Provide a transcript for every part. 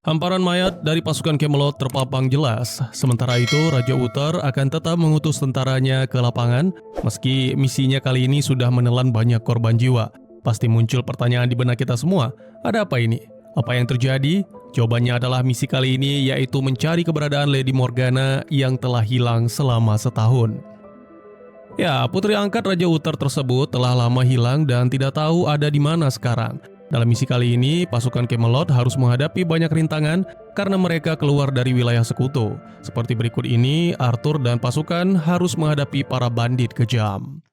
Hamparan mayat dari pasukan Camelot terpapang jelas, sementara itu Raja Uther akan tetap mengutus tentaranya ke lapangan, meski misinya kali ini sudah menelan banyak korban jiwa. Pasti muncul pertanyaan di benak kita semua, ada apa ini? Apa yang terjadi? Jawabannya adalah misi kali ini yaitu mencari keberadaan Lady Morgana yang telah hilang selama setahun. Ya, putri angkat Raja Uther tersebut telah lama hilang dan tidak tahu ada di mana sekarang. Dalam misi kali ini, pasukan Camelot harus menghadapi banyak rintangan karena mereka keluar dari wilayah sekutu. Seperti berikut ini, Arthur dan pasukan harus menghadapi para bandit kejam.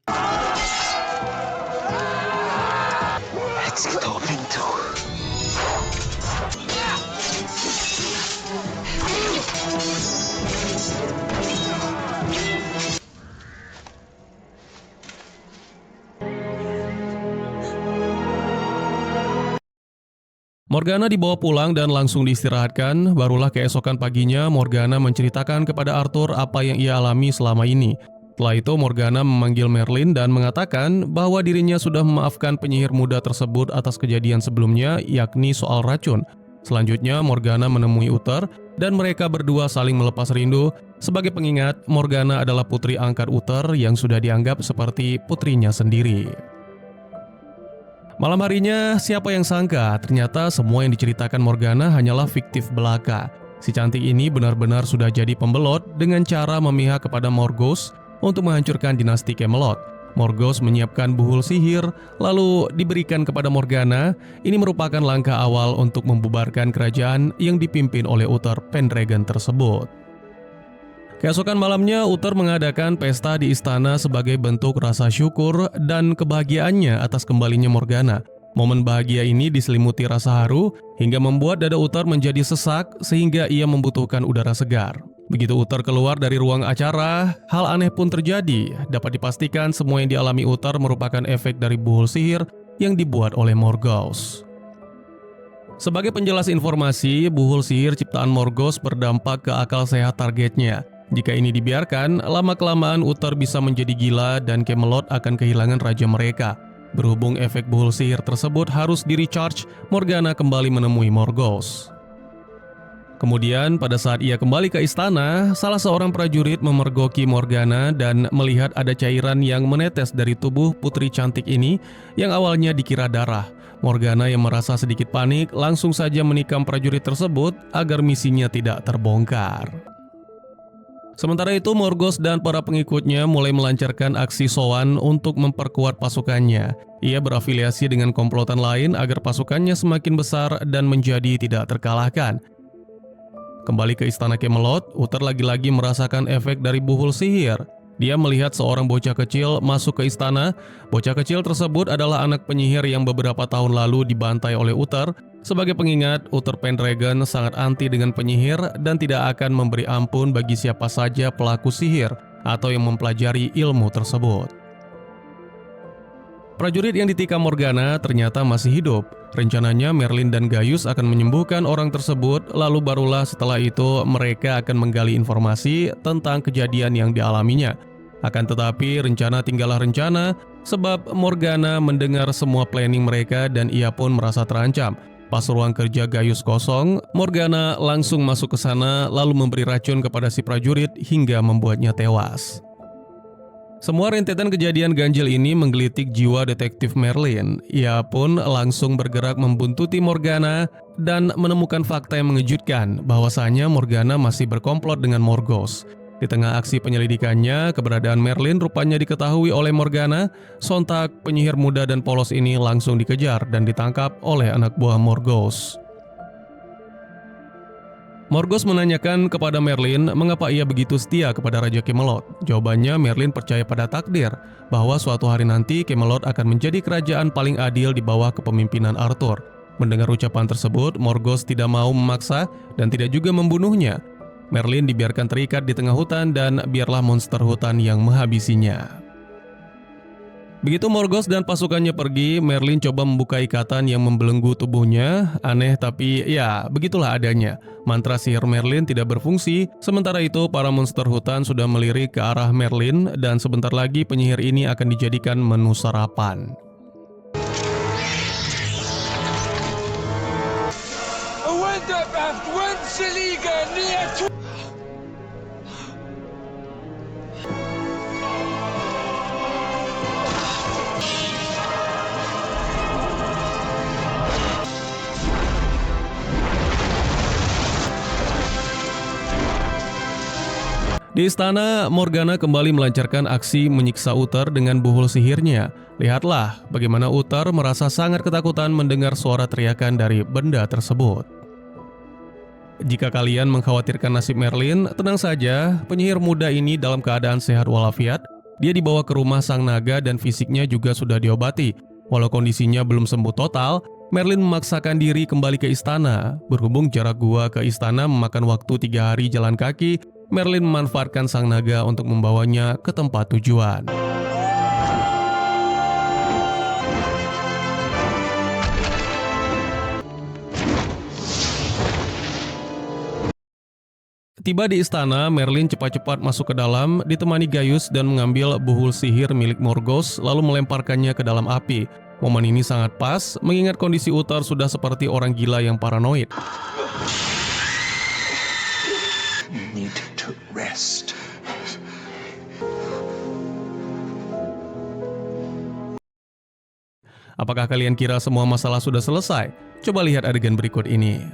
Morgana dibawa pulang dan langsung diistirahatkan, barulah keesokan paginya Morgana menceritakan kepada Arthur apa yang ia alami selama ini. Setelah itu Morgana memanggil Merlin dan mengatakan bahwa dirinya sudah memaafkan penyihir muda tersebut atas kejadian sebelumnya, yakni soal racun. Selanjutnya Morgana menemui Uther dan mereka berdua saling melepas rindu. Sebagai pengingat, Morgana adalah putri angkat Uther yang sudah dianggap seperti putrinya sendiri. Malam harinya, siapa yang sangka ternyata semua yang diceritakan Morgana hanyalah fiktif belaka. Si cantik ini benar-benar sudah jadi pembelot dengan cara memihak kepada Morgause untuk menghancurkan dinasti Camelot. Morgause menyiapkan buhul sihir, lalu diberikan kepada Morgana. Ini merupakan langkah awal untuk membubarkan kerajaan yang dipimpin oleh Uther Pendragon tersebut. Keesokan malamnya, Uther mengadakan pesta di istana sebagai bentuk rasa syukur dan kebahagiaannya atas kembalinya Morgana. Momen bahagia ini diselimuti rasa haru hingga membuat dada Uther menjadi sesak sehingga ia membutuhkan udara segar. Begitu Uther keluar dari ruang acara, hal aneh pun terjadi. Dapat dipastikan semua yang dialami Uther merupakan efek dari buhul sihir yang dibuat oleh Morgause. Sebagai penjelas informasi, buhul sihir ciptaan Morgause berdampak ke akal sehat targetnya. Jika ini dibiarkan, lama-kelamaan Uther bisa menjadi gila dan Camelot akan kehilangan raja mereka. Berhubung efek buhul sihir tersebut harus di-recharge, Morgana kembali menemui Morgause. Kemudian pada saat ia kembali ke istana, salah seorang prajurit memergoki Morgana dan melihat ada cairan yang menetes dari tubuh putri cantik ini yang awalnya dikira darah. Morgana yang merasa sedikit panik langsung saja menikam prajurit tersebut agar misinya tidak terbongkar. Sementara itu, Morgause dan para pengikutnya mulai melancarkan aksi sowan untuk memperkuat pasukannya. Ia berafiliasi dengan komplotan lain agar pasukannya semakin besar dan menjadi tidak terkalahkan. Kembali ke istana Camelot, Uther lagi-lagi merasakan efek dari buhul sihir. Dia melihat seorang bocah kecil masuk ke istana. Bocah kecil tersebut adalah anak penyihir yang beberapa tahun lalu dibantai oleh Uther. Sebagai pengingat, Uther Pendragon sangat anti dengan penyihir dan tidak akan memberi ampun bagi siapa saja pelaku sihir atau yang mempelajari ilmu tersebut. Prajurit yang ditikam Morgana ternyata masih hidup. Rencananya Merlin dan Gaius akan menyembuhkan orang tersebut, lalu barulah setelah itu mereka akan menggali informasi tentang kejadian yang dialaminya. Akan tetapi rencana tinggallah rencana, sebab Morgana mendengar semua planning mereka dan ia pun merasa terancam. Pas ruang kerja Gaius kosong, Morgana langsung masuk ke sana lalu memberi racun kepada si prajurit hingga membuatnya tewas. Semua rentetan kejadian ganjil ini menggelitik jiwa detektif Merlin. Ia pun langsung bergerak membuntuti Morgana dan menemukan fakta yang mengejutkan bahwasanya Morgana masih berkomplot dengan Morgause. Di tengah aksi penyelidikannya, keberadaan Merlin rupanya diketahui oleh Morgana. Sontak, penyihir muda dan polos ini langsung dikejar dan ditangkap oleh anak buah Morgause. Morgause menanyakan kepada Merlin mengapa ia begitu setia kepada Raja Camelot. Jawabannya, Merlin percaya pada takdir bahwa suatu hari nanti Camelot akan menjadi kerajaan paling adil di bawah kepemimpinan Arthur. Mendengar ucapan tersebut, Morgause tidak mau memaksa dan tidak juga membunuhnya. Merlin dibiarkan terikat di tengah hutan dan biarlah monster hutan yang menghabisinya. Begitu Morgause dan pasukannya pergi, Merlin coba membuka ikatan yang membelenggu tubuhnya. Aneh tapi ya, begitulah adanya. Mantra sihir Merlin tidak berfungsi. Sementara itu, para monster hutan sudah melirik ke arah Merlin dan sebentar lagi penyihir ini akan dijadikan menu sarapan. Di istana, Morgana kembali melancarkan aksi menyiksa Uther dengan buhul sihirnya. Lihatlah bagaimana Uther merasa sangat ketakutan mendengar suara teriakan dari benda tersebut. Jika kalian mengkhawatirkan nasib Merlin, tenang saja, penyihir muda ini dalam keadaan sehat walafiat. Dia dibawa ke rumah sang naga dan fisiknya juga sudah diobati. Walau kondisinya belum sembuh total, Merlin memaksakan diri kembali ke istana. Berhubung jarak gua ke istana memakan waktu 3 hari jalan kaki, Merlin memanfaatkan sang naga untuk membawanya ke tempat tujuan. Tiba di istana, Merlin cepat-cepat masuk ke dalam, ditemani Gaius dan mengambil buhul sihir milik Morgause lalu melemparkannya ke dalam api. Momen ini sangat pas, mengingat kondisi Uther sudah seperti orang gila yang paranoid. Rest. Apakah kalian kira semua masalah sudah selesai? Coba lihat adegan berikut ini.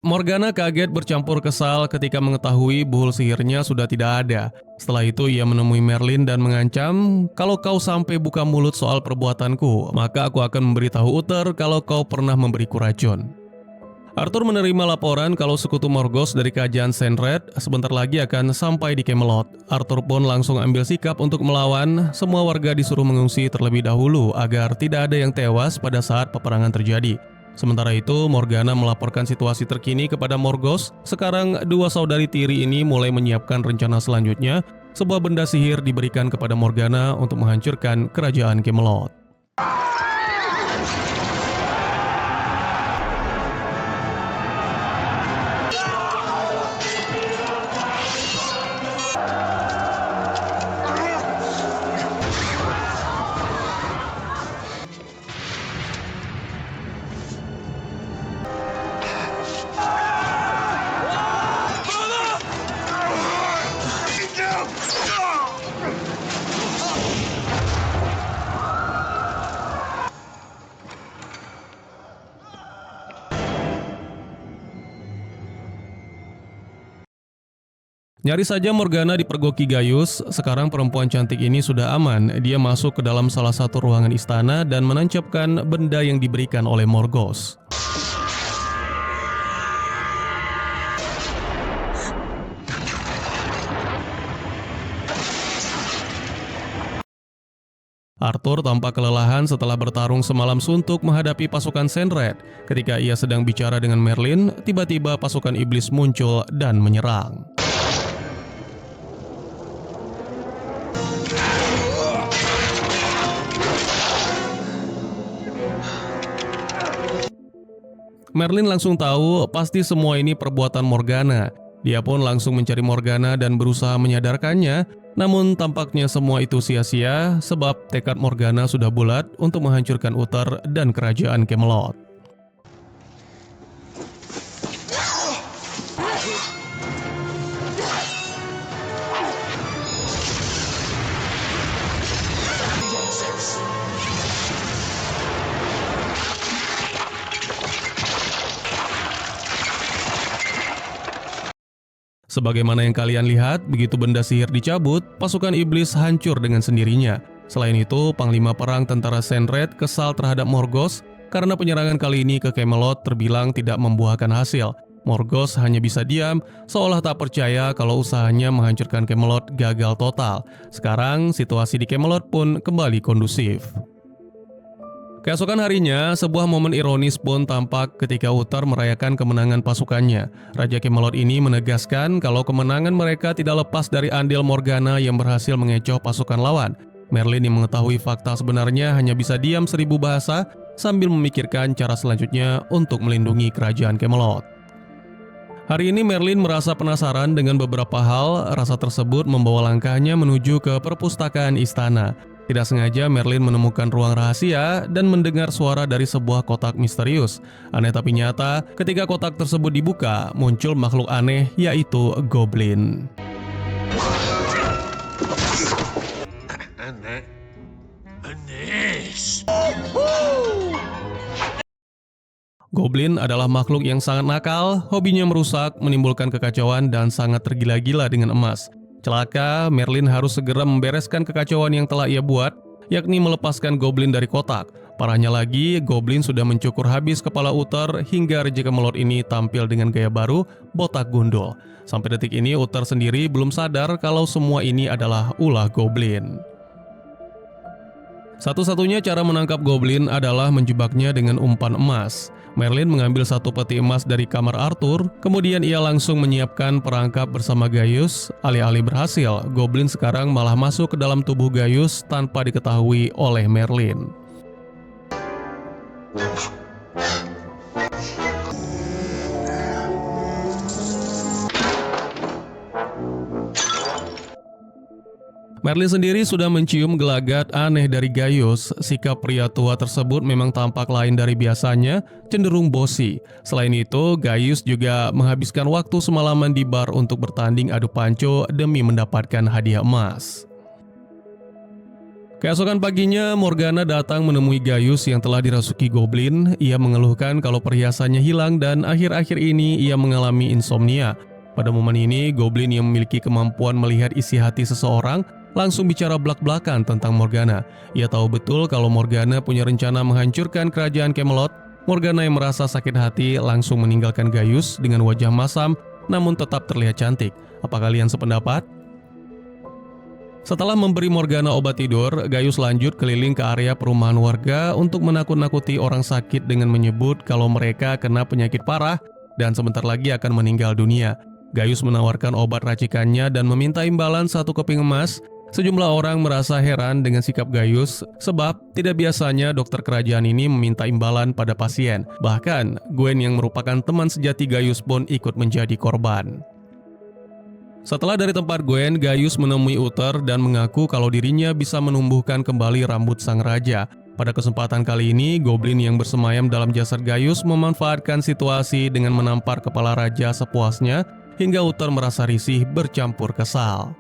Morgana kaget bercampur kesal ketika mengetahui buhul sihirnya sudah tidak ada. Setelah itu ia menemui Merlin dan mengancam, "Kalau kau sampai buka mulut soal perbuatanku, maka aku akan memberitahu Uther kalau kau pernah memberiku racun." Arthur menerima laporan kalau sekutu Morgause dari kerajaan Senred sebentar lagi akan sampai di Camelot. Arthur pun langsung ambil sikap untuk melawan. Semua warga disuruh mengungsi terlebih dahulu agar tidak ada yang tewas pada saat peperangan terjadi. Sementara itu, Morgana melaporkan situasi terkini kepada Morgause. Sekarang, dua saudari tiri ini mulai menyiapkan rencana selanjutnya. Sebuah benda sihir diberikan kepada Morgana untuk menghancurkan kerajaan Camelot. Nyaris saja Morgana dipergoki Gaius. Sekarang perempuan cantik ini sudah aman. Dia masuk ke dalam salah satu ruangan istana dan menancapkan benda yang diberikan oleh Morgause. Arthur tampak kelelahan setelah bertarung semalam suntuk menghadapi pasukan Senred. Ketika ia sedang bicara dengan Merlin, tiba-tiba pasukan iblis muncul dan menyerang. Merlin langsung tahu pasti semua ini perbuatan Morgana. Dia pun langsung mencari Morgana dan berusaha menyadarkannya. Namun tampaknya semua itu sia-sia sebab tekad Morgana sudah bulat untuk menghancurkan Uther dan kerajaan Camelot. Sebagaimana yang kalian lihat, begitu benda sihir dicabut, pasukan iblis hancur dengan sendirinya. Selain itu, Panglima Perang Tentara Senred kesal terhadap Morgause karena penyerangan kali ini ke Camelot terbilang tidak membuahkan hasil. Morgause hanya bisa diam, seolah tak percaya kalau usahanya menghancurkan Camelot gagal total. Sekarang, situasi di Camelot pun kembali kondusif. Keesokan harinya, sebuah momen ironis pun tampak ketika Uther merayakan kemenangan pasukannya. Raja Camelot ini menegaskan kalau kemenangan mereka tidak lepas dari andil Morgana yang berhasil mengecoh pasukan lawan. Merlin yang mengetahui fakta sebenarnya hanya bisa diam 1000 bahasa sambil memikirkan cara selanjutnya untuk melindungi kerajaan Camelot. Hari ini Merlin merasa penasaran dengan beberapa hal. Rasa tersebut membawa langkahnya menuju ke perpustakaan istana. Tidak sengaja Merlin menemukan ruang rahasia dan mendengar suara dari sebuah kotak misterius. Aneh tapi nyata, ketika kotak tersebut dibuka, muncul makhluk aneh yaitu goblin. Goblin adalah makhluk yang sangat nakal, hobinya merusak, menimbulkan kekacauan, dan sangat tergila-gila dengan emas. Celaka, Merlin harus segera membereskan kekacauan yang telah ia buat, yakni melepaskan goblin dari kotak. Parahnya lagi, goblin sudah mencukur habis kepala Uther hingga Raja Camelot ini tampil dengan gaya baru, botak gundul. Sampai detik ini Uther sendiri belum sadar kalau semua ini adalah ulah goblin. Satu-satunya cara menangkap goblin adalah menjebaknya dengan umpan emas. Merlin mengambil satu peti emas dari kamar Arthur, kemudian ia langsung menyiapkan perangkap bersama Gaius. Alih-alih berhasil, goblin sekarang malah masuk ke dalam tubuh Gaius tanpa diketahui oleh Merlin. Merlin sendiri sudah mencium gelagat aneh dari Gaius. Sikap pria tua tersebut memang tampak lain dari biasanya, cenderung bosi. Selain itu, Gaius juga menghabiskan waktu semalaman di bar untuk bertanding adu panco demi mendapatkan hadiah emas. Keesokan paginya, Morgana datang menemui Gaius yang telah dirasuki goblin. Ia mengeluhkan kalau perhiasannya hilang dan akhir-akhir ini ia mengalami insomnia. Pada momen ini, goblin yang memiliki kemampuan melihat isi hati seseorang langsung bicara belak-belakan tentang Morgana. Ia tahu betul kalau Morgana punya rencana menghancurkan kerajaan Camelot. Morgana yang merasa sakit hati langsung meninggalkan Gaius dengan wajah masam namun tetap terlihat cantik. Apa kalian sependapat? Setelah memberi Morgana obat tidur, Gaius lanjut keliling ke area perumahan warga untuk menakut-nakuti orang sakit dengan menyebut kalau mereka kena penyakit parah dan sebentar lagi akan meninggal dunia. Gaius menawarkan obat racikannya dan meminta imbalan 1 keping emas. Sejumlah orang merasa heran dengan sikap Gaius, sebab tidak biasanya dokter kerajaan ini meminta imbalan pada pasien. Bahkan, Gwen yang merupakan teman sejati Gaius pun ikut menjadi korban. Setelah dari tempat Gwen, Gaius menemui Uther dan mengaku kalau dirinya bisa menumbuhkan kembali rambut sang raja. Pada kesempatan kali ini, goblin yang bersemayam dalam jasad Gaius memanfaatkan situasi dengan menampar kepala raja sepuasnya, hingga Uther merasa risih bercampur kesal.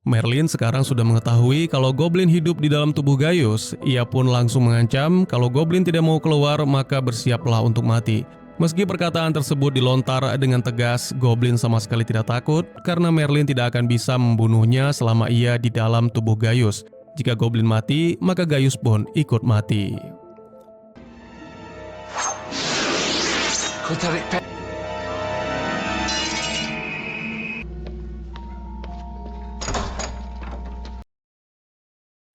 Merlin sekarang sudah mengetahui kalau goblin hidup di dalam tubuh Gaius. Ia pun langsung mengancam kalau goblin tidak mau keluar maka bersiaplah untuk mati. Meski perkataan tersebut dilontar dengan tegas, goblin sama sekali tidak takut karena Merlin tidak akan bisa membunuhnya selama ia di dalam tubuh Gaius. Jika goblin mati, maka Gaius pun ikut mati.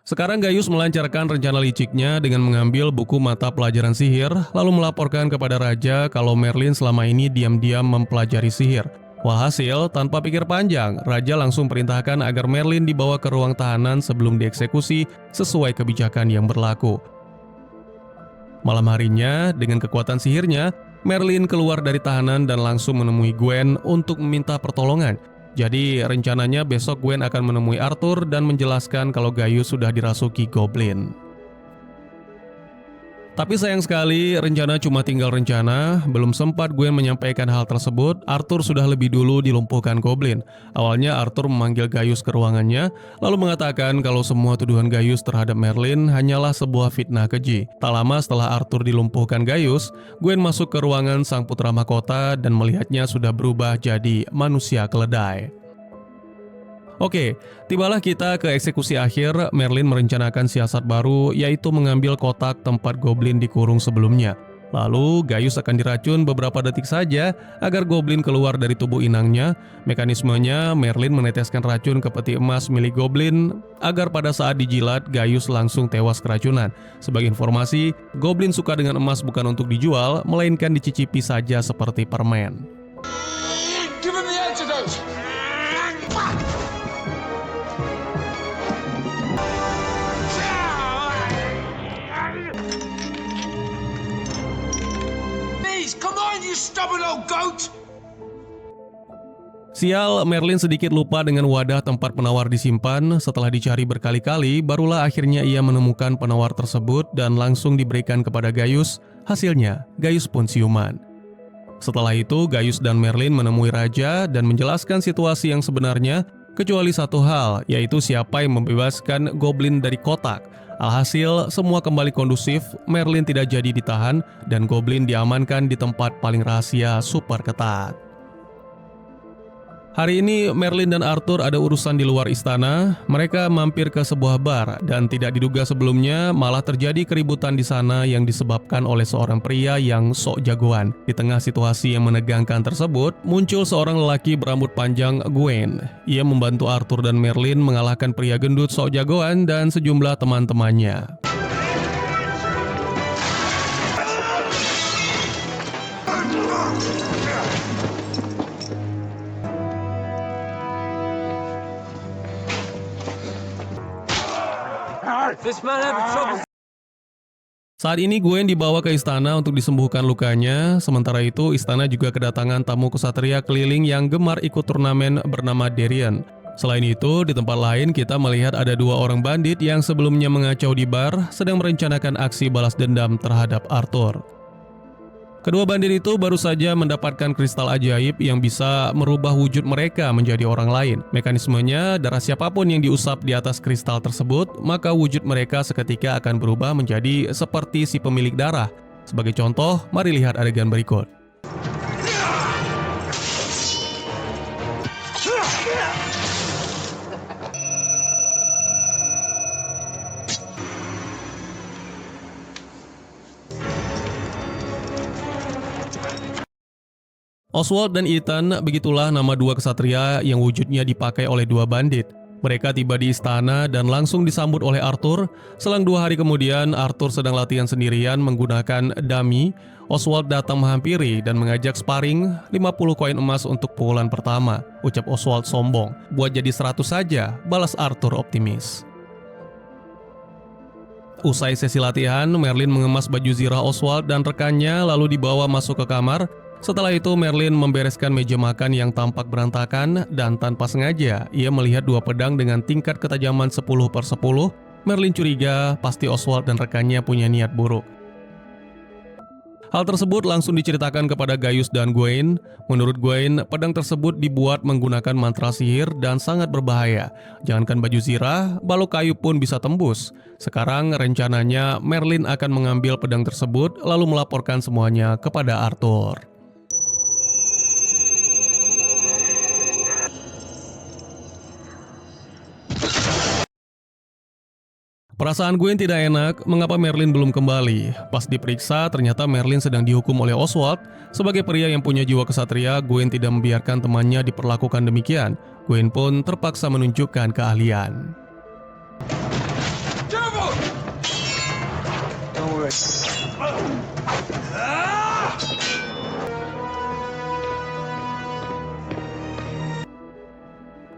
Sekarang Gaius melancarkan rencana liciknya dengan mengambil buku mata pelajaran sihir, lalu melaporkan kepada raja kalau Merlin selama ini diam-diam mempelajari sihir. Walhasil, tanpa pikir panjang, raja langsung perintahkan agar Merlin dibawa ke ruang tahanan sebelum dieksekusi sesuai kebijakan yang berlaku. Malam harinya, dengan kekuatan sihirnya, Merlin keluar dari tahanan dan langsung menemui Gwen untuk meminta pertolongan. Jadi rencananya besok Gwen akan menemui Arthur dan menjelaskan kalau Gaius sudah dirasuki goblin. Tapi sayang sekali, rencana cuma tinggal rencana. Belum sempat Gwen menyampaikan hal tersebut, Arthur sudah lebih dulu dilumpuhkan goblin. Awalnya Arthur memanggil Gaius ke ruangannya, lalu mengatakan kalau semua tuduhan Gaius terhadap Merlin hanyalah sebuah fitnah keji. Tak lama setelah Arthur dilumpuhkan Gaius, Gwen masuk ke ruangan sang putra mahkota dan melihatnya sudah berubah jadi manusia keledai. Oke, tibalah kita ke eksekusi akhir. Merlin merencanakan siasat baru, yaitu mengambil kotak tempat goblin dikurung sebelumnya. Lalu, Gaius akan diracun beberapa detik saja agar goblin keluar dari tubuh inangnya. Mekanismenya, Merlin meneteskan racun ke peti emas milik goblin agar pada saat dijilat, Gaius langsung tewas keracunan. Sebagai informasi, goblin suka dengan emas bukan untuk dijual, melainkan dicicipi saja seperti permen. Give him the antidote! Come on, you stubborn old goat! Sial, Merlin sedikit lupa dengan wadah tempat penawar disimpan. Setelah dicari berkali-kali, barulah akhirnya ia menemukan penawar tersebut dan langsung diberikan kepada Gaius. Hasilnya, Gaius pun siuman. Setelah itu, Gaius dan Merlin menemui raja dan menjelaskan situasi yang sebenarnya, kecuali satu hal, yaitu siapa yang membebaskan goblin dari kotak. Alhasil, semua kembali kondusif, Merlin tidak jadi ditahan, dan goblin diamankan di tempat paling rahasia super ketat. Hari ini Merlin dan Arthur ada urusan di luar istana. Mereka mampir ke sebuah bar dan tidak diduga sebelumnya malah terjadi keributan di sana yang disebabkan oleh seorang pria yang sok jagoan. Di tengah situasi yang menegangkan tersebut, muncul seorang lelaki berambut panjang, Gwen. Ia membantu Arthur dan Merlin mengalahkan pria gendut sok jagoan dan sejumlah teman-temannya. Saat ini Gwen dibawa ke istana untuk disembuhkan lukanya. Sementara itu, istana juga kedatangan tamu ksatria keliling yang gemar ikut turnamen bernama Darian. Selain itu, di tempat lain kita melihat ada dua orang bandit yang sebelumnya mengacau di bar sedang merencanakan aksi balas dendam terhadap Arthur. Kedua bandit itu baru saja mendapatkan kristal ajaib yang bisa merubah wujud mereka menjadi orang lain. Mekanismenya, darah siapapun yang diusap di atas kristal tersebut, maka wujud mereka seketika akan berubah menjadi seperti si pemilik darah. Sebagai contoh, mari lihat adegan berikut. Oswald dan Ethan, begitulah nama dua ksatria yang wujudnya dipakai oleh dua bandit. Mereka tiba di istana dan langsung disambut oleh Arthur. Selang 2 hari kemudian, Arthur sedang latihan sendirian menggunakan dummy. Oswald datang menghampiri dan mengajak sparring 50 koin emas untuk pukulan pertama. Ucap Oswald sombong. Buat jadi 100 saja, balas Arthur optimis. Usai sesi latihan, Merlin mengemas baju zirah Oswald dan rekannya lalu dibawa masuk ke kamar. Setelah itu Merlin membereskan meja makan yang tampak berantakan dan tanpa sengaja ia melihat dua pedang dengan tingkat ketajaman 10/10. Merlin curiga pasti Oswald dan rekannya punya niat buruk. Hal tersebut langsung diceritakan kepada Gaius dan Gwen. Menurut Gwen, pedang tersebut dibuat menggunakan mantra sihir dan sangat berbahaya. Jangankan baju zirah, balok kayu pun bisa tembus. Sekarang rencananya Merlin akan mengambil pedang tersebut lalu melaporkan semuanya kepada Arthur. Perasaan Gwen tidak enak, mengapa Merlin belum kembali? Pas diperiksa, ternyata Merlin sedang dihukum oleh Oswald. Sebagai pria yang punya jiwa kesatria, Gwen tidak membiarkan temannya diperlakukan demikian. Gwen pun terpaksa menunjukkan keahlian.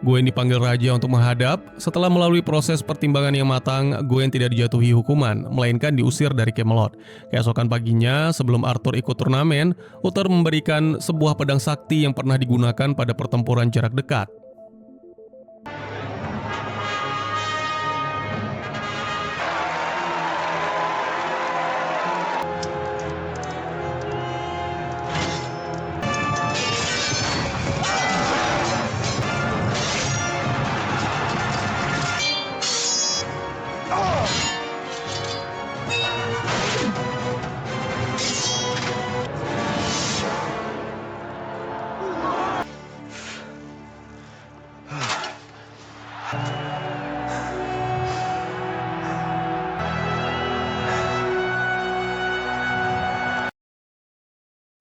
Gwen dipanggil raja untuk menghadap. Setelah melalui proses pertimbangan yang matang, Gwen tidak dijatuhi hukuman, melainkan diusir dari Camelot. Keesokan paginya, sebelum Arthur ikut turnamen, Uther memberikan sebuah pedang sakti yang pernah digunakan pada pertempuran jarak dekat.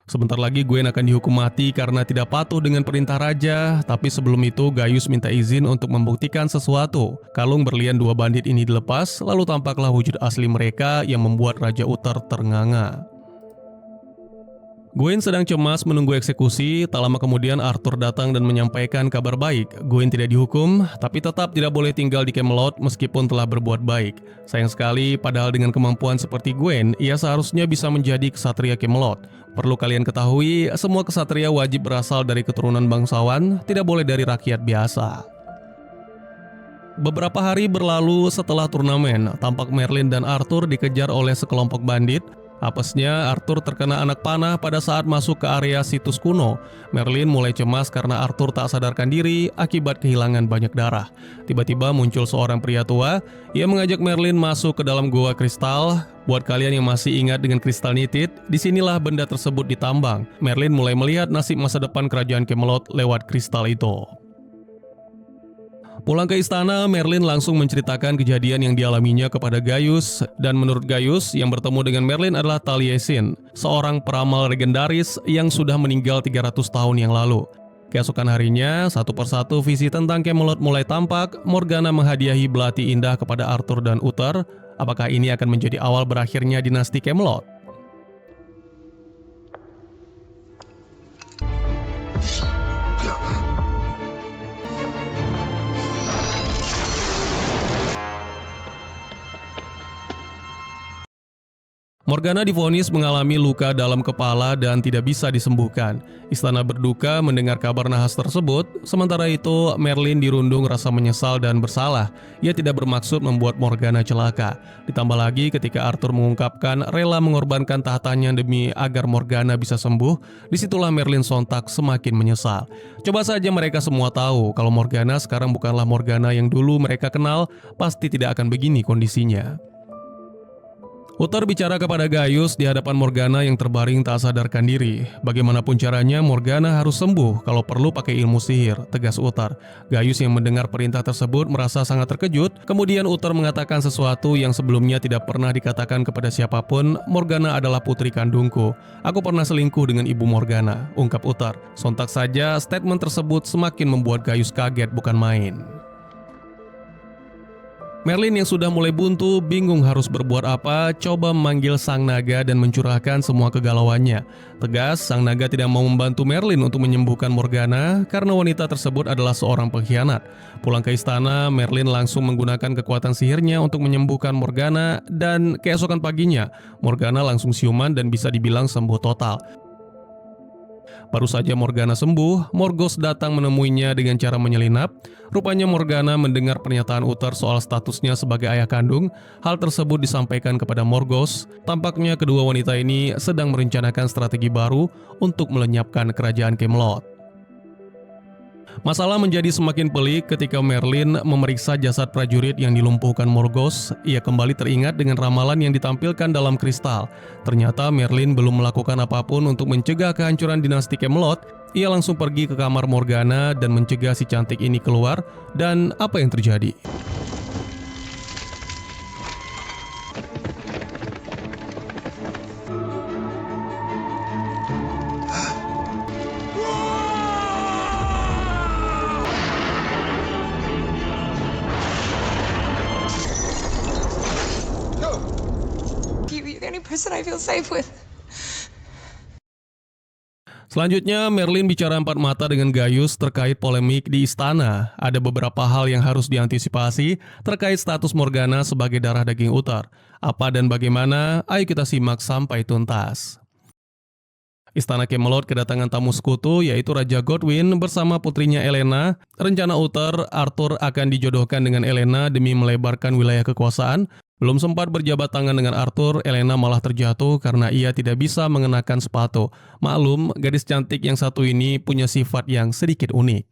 Sebentar lagi Gwen akan dihukum mati karena tidak patuh dengan perintah raja, tapi sebelum itu Gaius minta izin untuk membuktikan sesuatu. Kalung berlian dua bandit ini dilepas, lalu tampaklah wujud asli mereka yang membuat Raja Uther ternganga. Gwen sedang cemas menunggu eksekusi. Tak lama kemudian Arthur datang dan menyampaikan kabar baik. Gwen tidak dihukum, tapi tetap tidak boleh tinggal di Camelot meskipun telah berbuat baik. Sayang sekali, padahal dengan kemampuan seperti Gwen, ia seharusnya bisa menjadi kesatria Camelot. Perlu kalian ketahui, semua kesatria wajib berasal dari keturunan bangsawan, tidak boleh dari rakyat biasa. Beberapa hari berlalu setelah turnamen, tampak Merlin dan Arthur dikejar oleh sekelompok bandit. Apesnya, Arthur terkena anak panah pada saat masuk ke area situs kuno. Merlin mulai cemas karena Arthur tak sadarkan diri akibat kehilangan banyak darah. Tiba-tiba muncul seorang pria tua. Ia mengajak Merlin masuk ke dalam gua kristal. Buat kalian yang masih ingat dengan kristal nitid, disinilah benda tersebut ditambang. Merlin mulai melihat nasib masa depan kerajaan Camelot lewat kristal itu. Pulang ke istana, Merlin langsung menceritakan kejadian yang dialaminya kepada Gaius, dan menurut Gaius, yang bertemu dengan Merlin adalah Taliesin, seorang peramal legendaris yang sudah meninggal 300 tahun yang lalu. Keesokan harinya, satu persatu visi tentang Camelot mulai tampak. Morgana menghadiahi belati indah kepada Arthur dan Uther. Apakah ini akan menjadi awal berakhirnya dinasti Camelot? Morgana divonis mengalami luka dalam kepala dan tidak bisa disembuhkan. Istana berduka mendengar kabar nahas tersebut. Sementara itu, Merlin dirundung rasa menyesal dan bersalah. Ia tidak bermaksud membuat Morgana celaka. Ditambah lagi ketika Arthur mengungkapkan rela mengorbankan tahtanya demi agar Morgana bisa sembuh, disitulah Merlin sontak semakin menyesal. Coba saja mereka semua tahu kalau Morgana sekarang bukanlah Morgana yang dulu mereka kenal, pasti tidak akan begini kondisinya. Uther bicara kepada Gaius di hadapan Morgana yang terbaring tak sadarkan diri. Bagaimanapun caranya, Morgana harus sembuh, kalau perlu pakai ilmu sihir, tegas Uther. Gaius yang mendengar perintah tersebut merasa sangat terkejut. Kemudian Uther mengatakan sesuatu yang sebelumnya tidak pernah dikatakan kepada siapapun. Morgana adalah putri kandungku. Aku pernah selingkuh dengan ibu Morgana, ungkap Uther. Sontak saja, statement tersebut semakin membuat Gaius kaget bukan main. Merlin yang sudah mulai buntu, bingung harus berbuat apa, coba memanggil sang naga dan mencurahkan semua kegalauannya. Tegas, sang naga tidak mau membantu Merlin untuk menyembuhkan Morgana karena wanita tersebut adalah seorang pengkhianat. Pulang ke istana, Merlin langsung menggunakan kekuatan sihirnya untuk menyembuhkan Morgana, dan keesokan paginya, Morgana langsung siuman dan bisa dibilang sembuh total. Baru saja Morgana sembuh, Morgos datang menemuinya dengan cara menyelinap. Rupanya Morgana mendengar pernyataan Uther soal statusnya sebagai ayah kandung. Hal tersebut disampaikan kepada Morgos. Tampaknya kedua wanita ini sedang merencanakan strategi baru untuk melenyapkan kerajaan Camelot. Masalah menjadi semakin pelik ketika Merlin memeriksa jasad prajurit yang dilumpuhkan Morgos. Ia kembali teringat dengan ramalan yang ditampilkan dalam kristal. Ternyata Merlin belum melakukan apapun untuk mencegah kehancuran dinasti Camelot. Ia langsung pergi ke kamar Morgana dan mencegah si cantik ini keluar. Dan apa yang terjadi? You're the only person I feel safe with. Selanjutnya, Merlin bicara empat mata dengan Gaius terkait polemik di istana. Ada beberapa hal yang harus diantisipasi terkait status Morgana sebagai darah daging Uther. Apa dan bagaimana? Ayo kita simak sampai tuntas. Istana Camelot kedatangan tamu sekutu yaitu Raja Godwyn bersama putrinya Elena. Rencana Uther, Arthur akan dijodohkan dengan Elena demi melebarkan wilayah kekuasaan. Belum sempat berjabat tangan dengan Arthur, Elena malah terjatuh karena ia tidak bisa mengenakan sepatu. Maklum, gadis cantik yang satu ini punya sifat yang sedikit unik.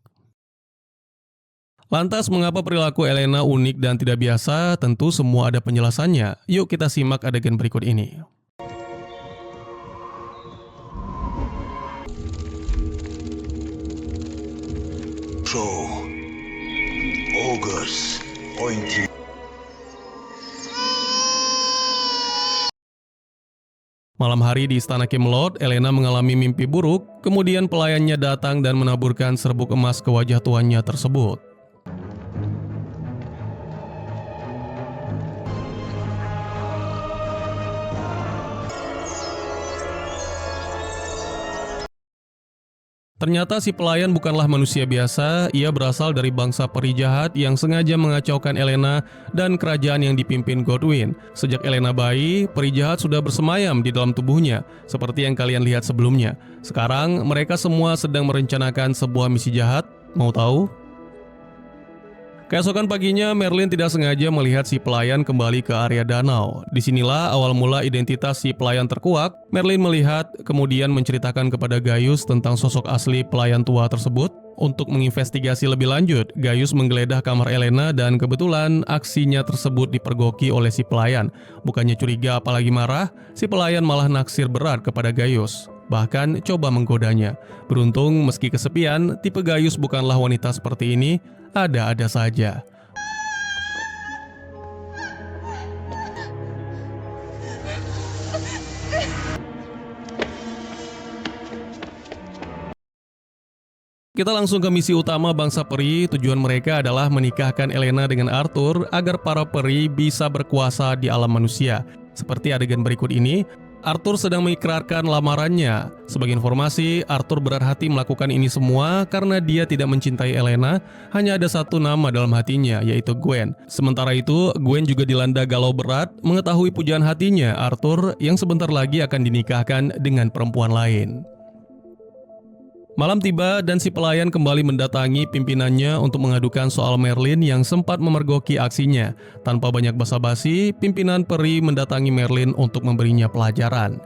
Lantas mengapa perilaku Elena unik dan tidak biasa? Tentu semua ada penjelasannya. Yuk kita simak adegan berikut ini. So, August pointing. Malam hari di istana Camelot, Elena mengalami mimpi buruk. Kemudian pelayannya datang dan menaburkan serbuk emas ke wajah tuannya tersebut. Ternyata si pelayan bukanlah manusia biasa, ia berasal dari bangsa peri jahat yang sengaja mengacaukan Elena dan kerajaan yang dipimpin Godwin. Sejak Elena bayi, peri jahat sudah bersemayam di dalam tubuhnya, seperti yang kalian lihat sebelumnya. Sekarang, mereka semua sedang merencanakan sebuah misi jahat. Mau tahu? Keesokan paginya, Merlin tidak sengaja melihat si pelayan kembali ke area danau. Disinilah awal mula identitas si pelayan terkuak. Merlin melihat, kemudian menceritakan kepada Gaius tentang sosok asli pelayan tua tersebut. Untuk menginvestigasi lebih lanjut, Gaius menggeledah kamar Elena dan kebetulan aksinya tersebut dipergoki oleh si pelayan. Bukannya curiga apalagi marah, si pelayan malah naksir berat kepada Gaius. Bahkan coba menggodanya. Beruntung meski kesepian, tipe Gaius bukanlah wanita seperti ini, ada-ada saja. Kita langsung ke misi utama bangsa peri. Tujuan mereka adalah menikahkan Elena dengan Arthur agar para peri bisa berkuasa di alam manusia. Seperti adegan berikut ini, Arthur sedang mengikrarkan lamarannya. Sebagai informasi, Arthur berat hati melakukan ini semua karena dia tidak mencintai Elena, hanya ada satu nama dalam hatinya, yaitu Gwen. Sementara itu, Gwen juga dilanda galau berat mengetahui pujaan hatinya, Arthur, yang sebentar lagi akan dinikahkan dengan perempuan lain. Malam tiba dan si pelayan kembali mendatangi pimpinannya untuk mengadukan soal Merlin yang sempat memergoki aksinya. Tanpa banyak basa-basi, pimpinan peri mendatangi Merlin untuk memberinya pelajaran.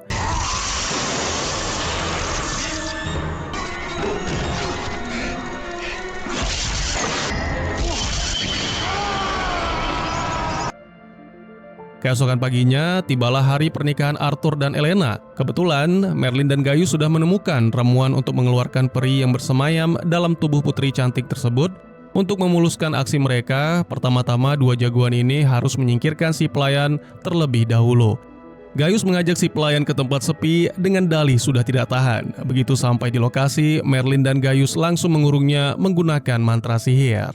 Keesokan paginya, tibalah hari pernikahan Arthur dan Elena. Kebetulan, Merlin dan Gaius sudah menemukan ramuan untuk mengeluarkan peri yang bersemayam dalam tubuh putri cantik tersebut. Untuk memuluskan aksi mereka, pertama-tama dua jagoan ini harus menyingkirkan si pelayan terlebih dahulu. Gaius mengajak si pelayan ke tempat sepi dengan dalih sudah tidak tahan. Begitu sampai di lokasi, Merlin dan Gaius langsung mengurungnya menggunakan mantra sihir.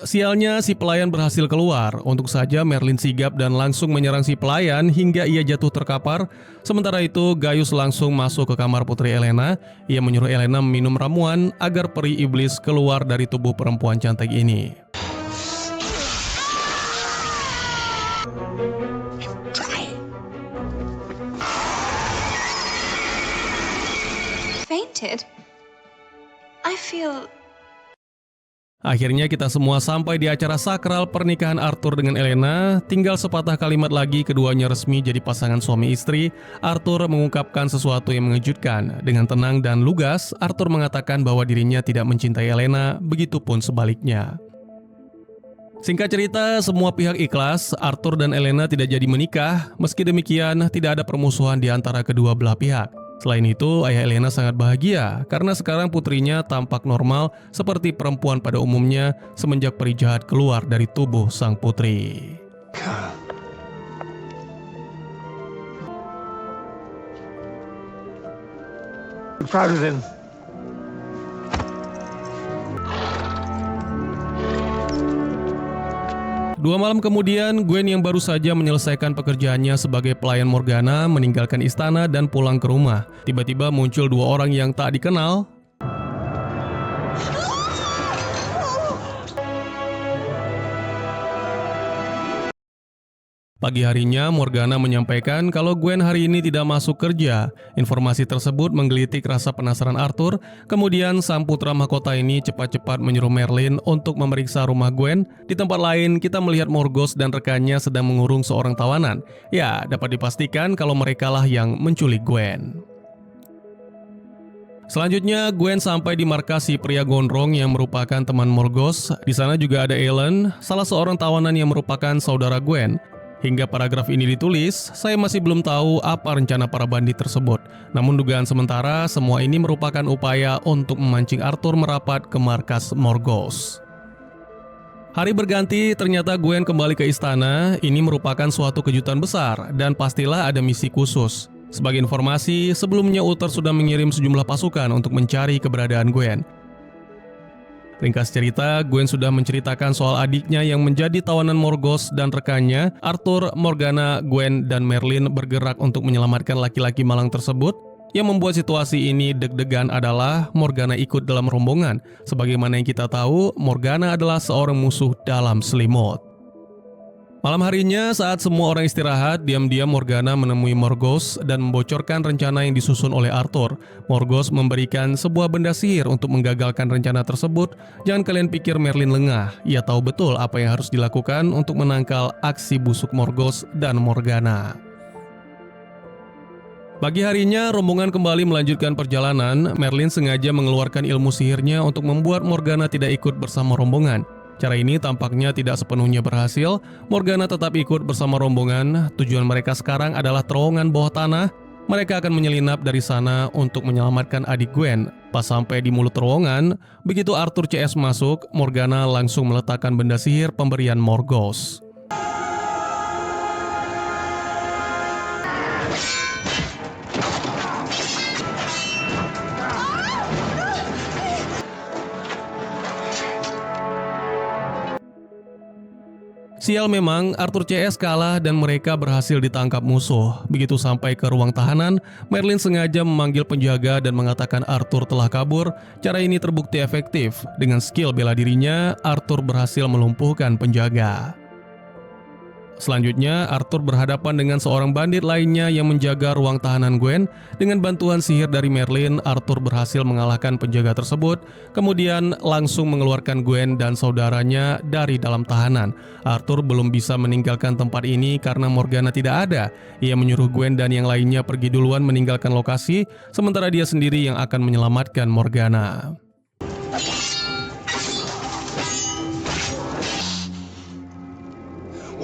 Sialnya, si pelayan berhasil keluar. Untuk saja Merlin sigap dan langsung menyerang si pelayan hingga ia jatuh terkapar. Sementara itu, Gaius langsung masuk ke kamar putri Elena. Ia menyuruh Elena meminum ramuan agar peri iblis keluar dari tubuh perempuan cantik ini. I feel. Akhirnya kita semua sampai di acara sakral pernikahan Arthur dengan Elena. Tinggal sepatah kalimat lagi keduanya resmi jadi pasangan suami istri. Arthur mengungkapkan sesuatu yang mengejutkan. Dengan tenang dan lugas, Arthur mengatakan bahwa dirinya tidak mencintai Elena, begitupun sebaliknya. Singkat cerita, semua pihak ikhlas. Arthur dan Elena tidak jadi menikah. Meski demikian, tidak ada permusuhan di antara kedua belah pihak. Selain itu, ayah Elena sangat bahagia karena sekarang putrinya tampak normal seperti perempuan pada umumnya semenjak peri jahat keluar dari tubuh sang putri. I'm proud of him. Dua malam kemudian, Gwen yang baru saja menyelesaikan pekerjaannya sebagai pelayan Morgana meninggalkan istana dan pulang ke rumah. Tiba-tiba muncul dua orang yang tak dikenal. Pagi harinya, Morgana menyampaikan kalau Gwen hari ini tidak masuk kerja. Informasi tersebut menggelitik rasa penasaran Arthur. Kemudian, sang putra mahkota ini cepat-cepat menyuruh Merlin untuk memeriksa rumah Gwen. Di tempat lain, kita melihat Morgause dan rekannya sedang mengurung seorang tawanan. Ya, dapat dipastikan kalau merekalah yang menculik Gwen. Selanjutnya, Gwen sampai di markas si pria gondrong yang merupakan teman Morgause. Di sana juga ada Alan, salah seorang tawanan yang merupakan saudara Gwen. Hingga paragraf ini ditulis, saya masih belum tahu apa rencana para bandit tersebut. Namun dugaan sementara, semua ini merupakan upaya untuk memancing Arthur merapat ke markas Morgause. Hari berganti, ternyata Gwen kembali ke istana. Ini merupakan suatu kejutan besar dan pastilah ada misi khusus. Sebagai informasi, sebelumnya Uther sudah mengirim sejumlah pasukan untuk mencari keberadaan Gwen. Ringkas cerita, Gwen sudah menceritakan soal adiknya yang menjadi tawanan Morgause dan rekannya, Arthur, Morgana, Gwen, dan Merlin bergerak untuk menyelamatkan laki-laki malang tersebut. Yang membuat situasi ini deg-degan adalah Morgana ikut dalam rombongan. Sebagaimana yang kita tahu, Morgana adalah seorang musuh dalam selimut. Malam harinya saat semua orang istirahat, diam-diam Morgana menemui Morgause dan membocorkan rencana yang disusun oleh Arthur. Morgause memberikan sebuah benda sihir untuk menggagalkan rencana tersebut. Jangan kalian pikir Merlin lengah, ia tahu betul apa yang harus dilakukan untuk menangkal aksi busuk Morgause dan Morgana. Pagi harinya, rombongan kembali melanjutkan perjalanan. Merlin sengaja mengeluarkan ilmu sihirnya untuk membuat Morgana tidak ikut bersama rombongan. Cara ini tampaknya tidak sepenuhnya berhasil. Morgana tetap ikut bersama rombongan. Tujuan mereka sekarang adalah terowongan bawah tanah. Mereka akan menyelinap dari sana untuk menyelamatkan adik Gwen. Pas sampai di mulut terowongan, begitu Arthur CS masuk, Morgana langsung meletakkan benda sihir pemberian Morgause. Sial memang, Arthur CS kalah dan mereka berhasil ditangkap musuh. Begitu sampai ke ruang tahanan, Merlin sengaja memanggil penjaga dan mengatakan Arthur telah kabur. Cara ini terbukti efektif. Dengan skill bela dirinya, Arthur berhasil melumpuhkan penjaga. Selanjutnya, Arthur berhadapan dengan seorang bandit lainnya yang menjaga ruang tahanan Gwen. Dengan bantuan sihir dari Merlin, Arthur berhasil mengalahkan penjaga tersebut, kemudian langsung mengeluarkan Gwen dan saudaranya dari dalam tahanan. Arthur belum bisa meninggalkan tempat ini karena Morgana tidak ada. Ia menyuruh Gwen dan yang lainnya pergi duluan meninggalkan lokasi, sementara dia sendiri yang akan menyelamatkan Morgana.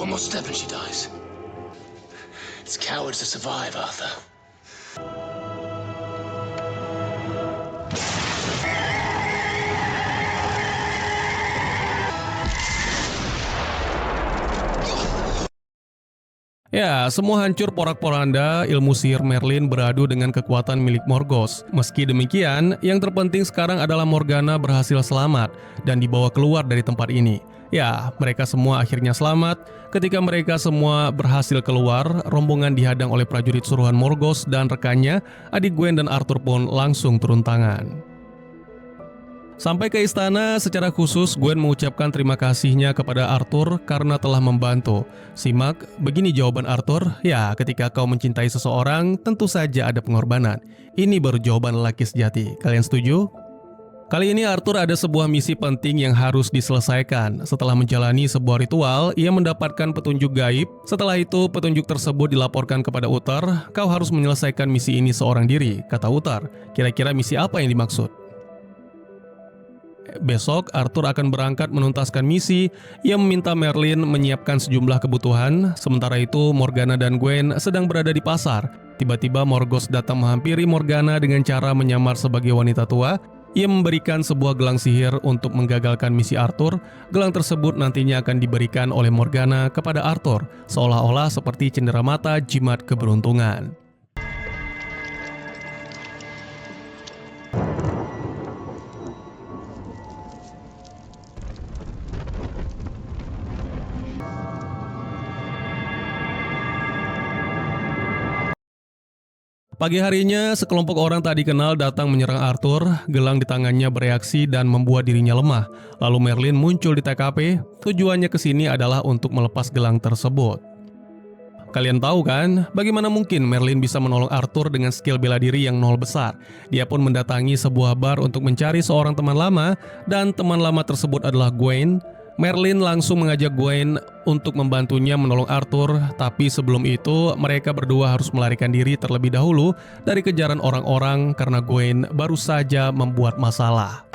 One more step and she dies. It's cowards that survive, Arthur. Ya, semua hancur porak-poranda, ilmu sihir Merlin beradu dengan kekuatan milik Morgause. Meski demikian, yang terpenting sekarang adalah Morgana berhasil selamat dan dibawa keluar dari tempat ini. Ya, mereka semua akhirnya selamat. Ketika mereka semua berhasil keluar, rombongan dihadang oleh prajurit suruhan Morgause dan rekannya. Adik Gwen dan Arthur pun langsung turun tangan. Sampai ke istana, secara khusus Gwen mengucapkan terima kasihnya kepada Arthur karena telah membantu. Simak, begini jawaban Arthur, ya ketika kau mencintai seseorang, tentu saja ada pengorbanan. Ini baru jawaban lelaki sejati. Kalian setuju? Kali ini Arthur ada sebuah misi penting yang harus diselesaikan. Setelah menjalani sebuah ritual, ia mendapatkan petunjuk gaib. Setelah itu, petunjuk tersebut dilaporkan kepada Uther. Kau harus menyelesaikan misi ini seorang diri, kata Uther. Kira-kira misi apa yang dimaksud? Besok, Arthur akan berangkat menuntaskan misi. Ia meminta Merlin menyiapkan sejumlah kebutuhan. Sementara itu, Morgana dan Gwen sedang berada di pasar. Tiba-tiba Morgause datang menghampiri Morgana dengan cara menyamar sebagai wanita tua. Ia memberikan sebuah gelang sihir untuk menggagalkan misi Arthur. Gelang tersebut nantinya akan diberikan oleh Morgana kepada Arthur, seolah-olah seperti cenderamata jimat keberuntungan. Pagi harinya, sekelompok orang tak dikenal datang menyerang Arthur. Gelang di tangannya bereaksi dan membuat dirinya lemah. Lalu Merlin muncul di TKP. Tujuannya ke sini adalah untuk melepas gelang tersebut. Kalian tahu kan, bagaimana mungkin Merlin bisa menolong Arthur dengan skill bela diri yang nol besar. Dia pun mendatangi sebuah bar untuk mencari seorang teman lama, dan teman lama tersebut adalah Gwen. Merlin langsung mengajak Gwen untuk membantunya menolong Arthur, tapi sebelum itu mereka berdua harus melarikan diri terlebih dahulu dari kejaran orang-orang karena Gwen baru saja membuat masalah.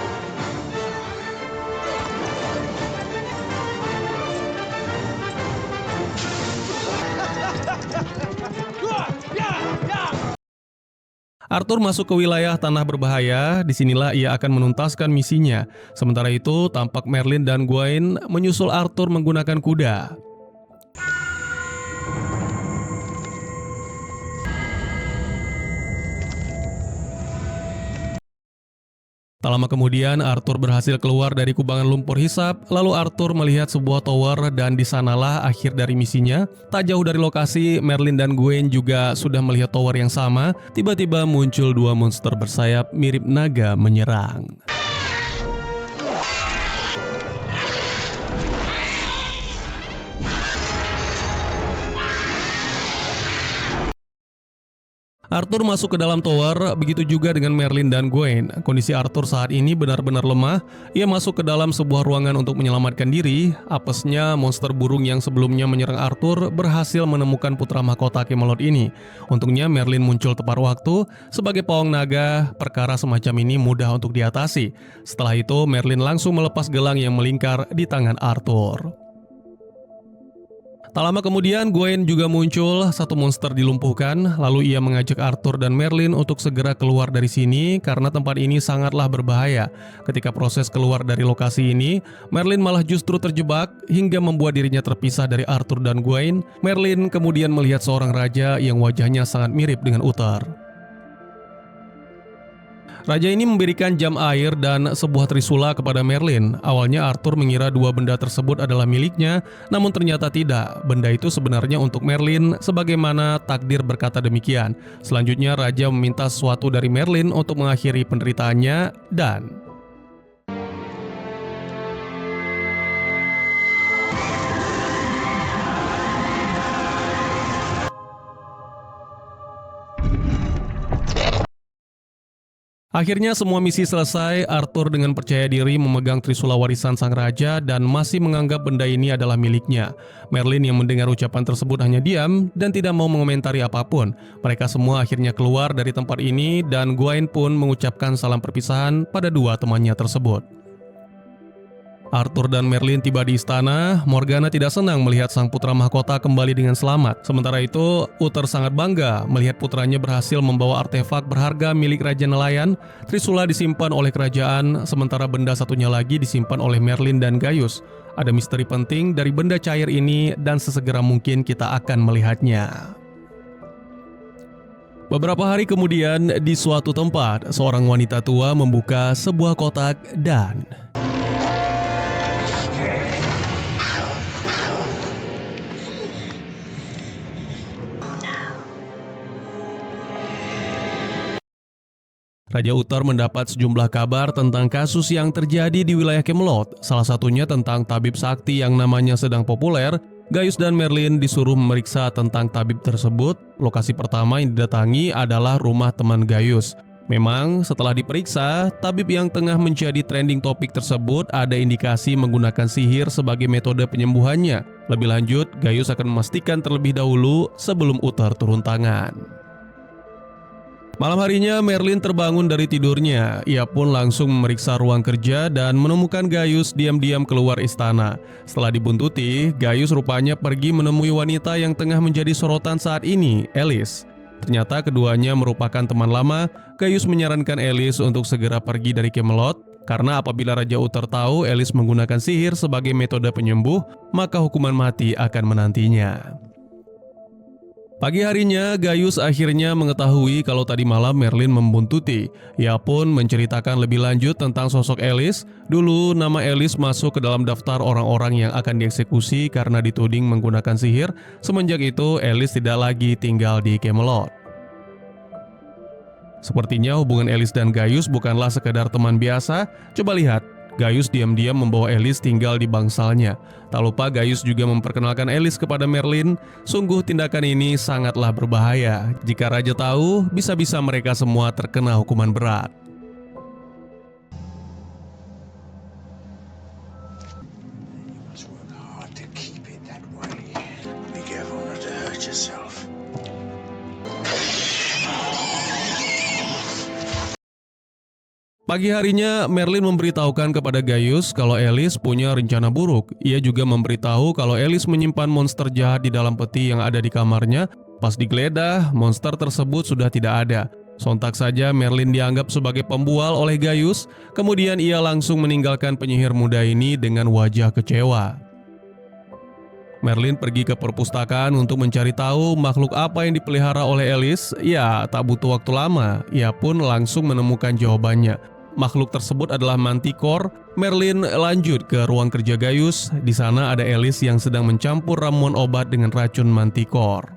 Arthur masuk ke wilayah tanah berbahaya. Disinilah ia akan menuntaskan misinya. Sementara itu, tampak Merlin dan Gwen menyusul Arthur menggunakan kuda. Tak lama kemudian, Arthur berhasil keluar dari kubangan lumpur hisap, lalu Arthur melihat sebuah tower dan di sanalah akhir dari misinya. Tak jauh dari lokasi, Merlin dan Gwen juga sudah melihat tower yang sama. Tiba-tiba muncul dua monster bersayap mirip naga menyerang. Arthur masuk ke dalam tower, begitu juga dengan Merlin dan Gwen. Kondisi Arthur saat ini benar-benar lemah. Ia masuk ke dalam sebuah ruangan untuk menyelamatkan diri. Apesnya, monster burung yang sebelumnya menyerang Arthur berhasil menemukan putra mahkota Camelot ini. Untungnya Merlin muncul tepat waktu. Sebagai pawang naga, perkara semacam ini mudah untuk diatasi. Setelah itu, Merlin langsung melepas gelang yang melingkar di tangan Arthur. Tak lama kemudian, Gwen juga muncul, satu monster dilumpuhkan, lalu ia mengajak Arthur dan Merlin untuk segera keluar dari sini karena tempat ini sangatlah berbahaya. Ketika proses keluar dari lokasi ini, Merlin malah justru terjebak hingga membuat dirinya terpisah dari Arthur dan Gwen. Merlin kemudian melihat seorang raja yang wajahnya sangat mirip dengan Uther. Raja ini memberikan jam air dan sebuah trisula kepada Merlin. Awalnya Arthur mengira dua benda tersebut adalah miliknya, namun ternyata tidak. Benda itu sebenarnya untuk Merlin, sebagaimana takdir berkata demikian. Selanjutnya Raja meminta sesuatu dari Merlin untuk mengakhiri penderitaannya dan... Akhirnya semua misi selesai. Arthur dengan percaya diri memegang trisula warisan sang raja dan masih menganggap benda ini adalah miliknya. Merlin yang mendengar ucapan tersebut hanya diam dan tidak mau mengomentari apapun. Mereka semua akhirnya keluar dari tempat ini dan Gwen pun mengucapkan salam perpisahan pada dua temannya tersebut. Arthur dan Merlin tiba di istana. Morgana tidak senang melihat sang putra mahkota kembali dengan selamat. Sementara itu, Uther sangat bangga melihat putranya berhasil membawa artefak berharga milik Raja Nelayan. Trisula disimpan oleh kerajaan, sementara benda satunya lagi disimpan oleh Merlin dan Gaius. Ada misteri penting dari benda cair ini dan sesegera mungkin kita akan melihatnya. Beberapa hari kemudian, di suatu tempat, seorang wanita tua membuka sebuah kotak dan... Raja Uther mendapat sejumlah kabar tentang kasus yang terjadi di wilayah Camelot, salah satunya tentang tabib sakti yang namanya sedang populer. Gaius dan Merlin disuruh memeriksa tentang tabib tersebut. Lokasi pertama yang didatangi adalah rumah teman Gaius. Memang setelah diperiksa, tabib yang tengah menjadi trending topik tersebut ada indikasi menggunakan sihir sebagai metode penyembuhannya. Lebih lanjut, Gaius akan memastikan terlebih dahulu sebelum Uther turun tangan. Malam harinya Merlin terbangun dari tidurnya. Ia pun langsung memeriksa ruang kerja dan menemukan Gaius diam-diam keluar istana. Setelah dibuntuti, Gaius rupanya pergi menemui wanita yang tengah menjadi sorotan saat ini, Alice. Ternyata keduanya merupakan teman lama. Gaius menyarankan Alice untuk segera pergi dari Camelot, karena apabila Raja Uther tahu Alice menggunakan sihir sebagai metode penyembuh, maka hukuman mati akan menantinya. Pagi harinya, Gaius akhirnya mengetahui kalau tadi malam Merlin membuntuti. Ia pun menceritakan lebih lanjut tentang sosok Alice. Dulu nama Alice masuk ke dalam daftar orang-orang yang akan dieksekusi karena dituding menggunakan sihir. Semenjak itu, Alice tidak lagi tinggal di Camelot. Sepertinya hubungan Alice dan Gaius bukanlah sekedar teman biasa. Coba lihat. Gaius diam-diam membawa Alice tinggal di bangsalnya. Tak lupa Gaius juga memperkenalkan Alice kepada Merlin. Sungguh tindakan ini sangatlah berbahaya. Jika Raja tahu, bisa-bisa mereka semua terkena hukuman berat. Must work hard to keep it that way. Be careful not to hurt yourself. Pagi harinya, Merlin memberitahukan kepada Gaius kalau Alice punya rencana buruk. Ia juga memberitahu kalau Alice menyimpan monster jahat di dalam peti yang ada di kamarnya. Pas digeledah, monster tersebut sudah tidak ada. Sontak saja Merlin dianggap sebagai pembual oleh Gaius. Kemudian ia langsung meninggalkan penyihir muda ini dengan wajah kecewa. Merlin pergi ke perpustakaan untuk mencari tahu makhluk apa yang dipelihara oleh Alice. Ya, tak butuh waktu lama. Ia pun langsung menemukan jawabannya. makhluk tersebut adalah Manticore, Merlin lanjut ke ruang kerja Gaius. Di sana ada Alice yang sedang mencampur ramuan obat dengan racun Manticore.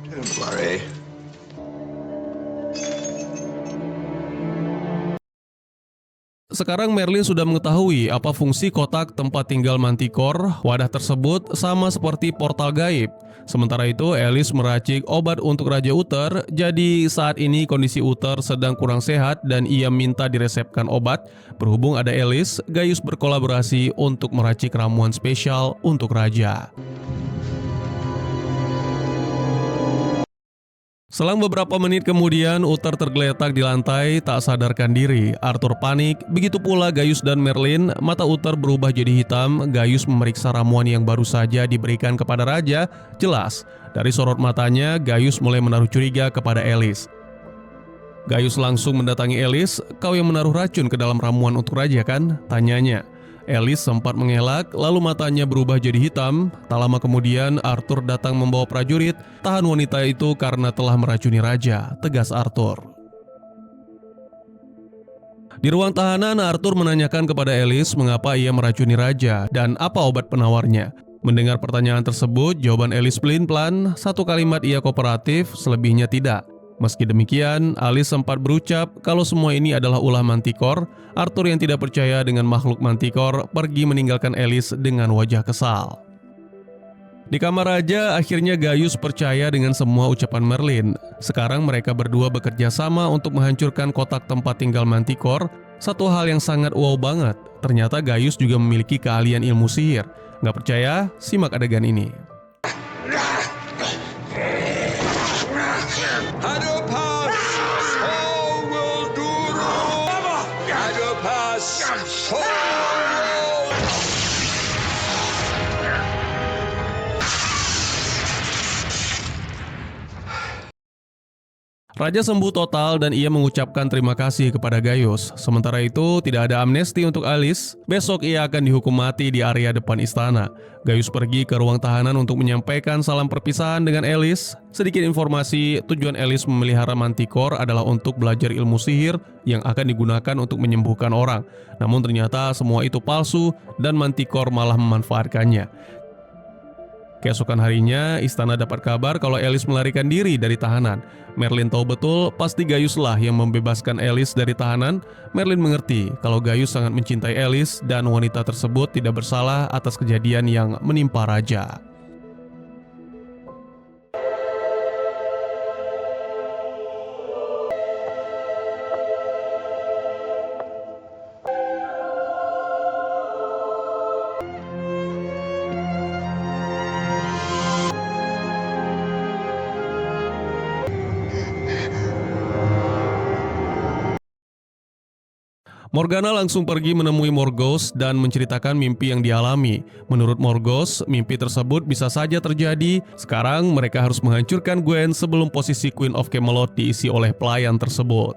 Don't worry. Sekarang Merlin sudah mengetahui apa fungsi kotak tempat tinggal Manticore. Wadah tersebut sama seperti portal gaib. Sementara itu, Alice meracik obat untuk Raja Uther. Jadi saat ini kondisi Uther sedang kurang sehat dan ia minta diresepkan obat. Berhubung ada Alice, Gaius berkolaborasi untuk meracik ramuan spesial untuk Raja. Selang beberapa menit kemudian, Uther tergeletak di lantai, tak sadarkan diri. Arthur panik, begitu pula Gaius dan Merlin. Mata Uther berubah jadi hitam. Gaius memeriksa ramuan yang baru saja diberikan kepada Raja. Jelas, dari sorot matanya, Gaius mulai menaruh curiga kepada Alice. Gaius langsung mendatangi Alice. "Kau yang menaruh racun ke dalam ramuan untuk Raja kan?" tanyanya. Alice sempat mengelak, lalu matanya berubah jadi hitam. Tak lama kemudian, Arthur datang membawa prajurit. "Tahan wanita itu karena telah meracuni Raja," tegas Arthur. Di ruang tahanan, Arthur menanyakan kepada Alice mengapa ia meracuni Raja dan apa obat penawarnya. Mendengar pertanyaan tersebut, jawaban Alice pelin-pelan, satu kalimat ia kooperatif, selebihnya tidak. Meski demikian, Alice sempat berucap kalau semua ini adalah ulah Manticore. Arthur yang tidak percaya dengan makhluk Manticore pergi meninggalkan Alice dengan wajah kesal. Di kamar Raja, akhirnya Gaius percaya dengan semua ucapan Merlin. Sekarang mereka berdua bekerja sama untuk menghancurkan kotak tempat tinggal Manticore. Satu hal yang sangat wow banget, ternyata Gaius juga memiliki keahlian ilmu sihir. Nggak percaya? Simak adegan ini. Raja sembuh total dan ia mengucapkan terima kasih kepada Gaius. Sementara itu, tidak ada amnesti untuk Alice. Besok ia akan dihukum mati di area depan istana. Gaius pergi ke ruang tahanan untuk menyampaikan salam perpisahan dengan Alice. Sedikit informasi, tujuan Alice memelihara Manticore adalah untuk belajar ilmu sihir yang akan digunakan untuk menyembuhkan orang. Namun ternyata semua itu palsu dan Manticore malah memanfaatkannya. Keesokan harinya, istana dapat kabar kalau Alice melarikan diri dari tahanan. Merlin tahu betul pasti Gaius lah yang membebaskan Alice dari tahanan. Merlin mengerti kalau Gaius sangat mencintai Alice dan wanita tersebut tidak bersalah atas kejadian yang menimpa Raja. Morgana langsung pergi menemui Morgause dan menceritakan mimpi yang dialami. Menurut Morgause, mimpi tersebut bisa saja terjadi. Sekarang mereka harus menghancurkan Gwen sebelum posisi Queen of Camelot diisi oleh pelayan tersebut.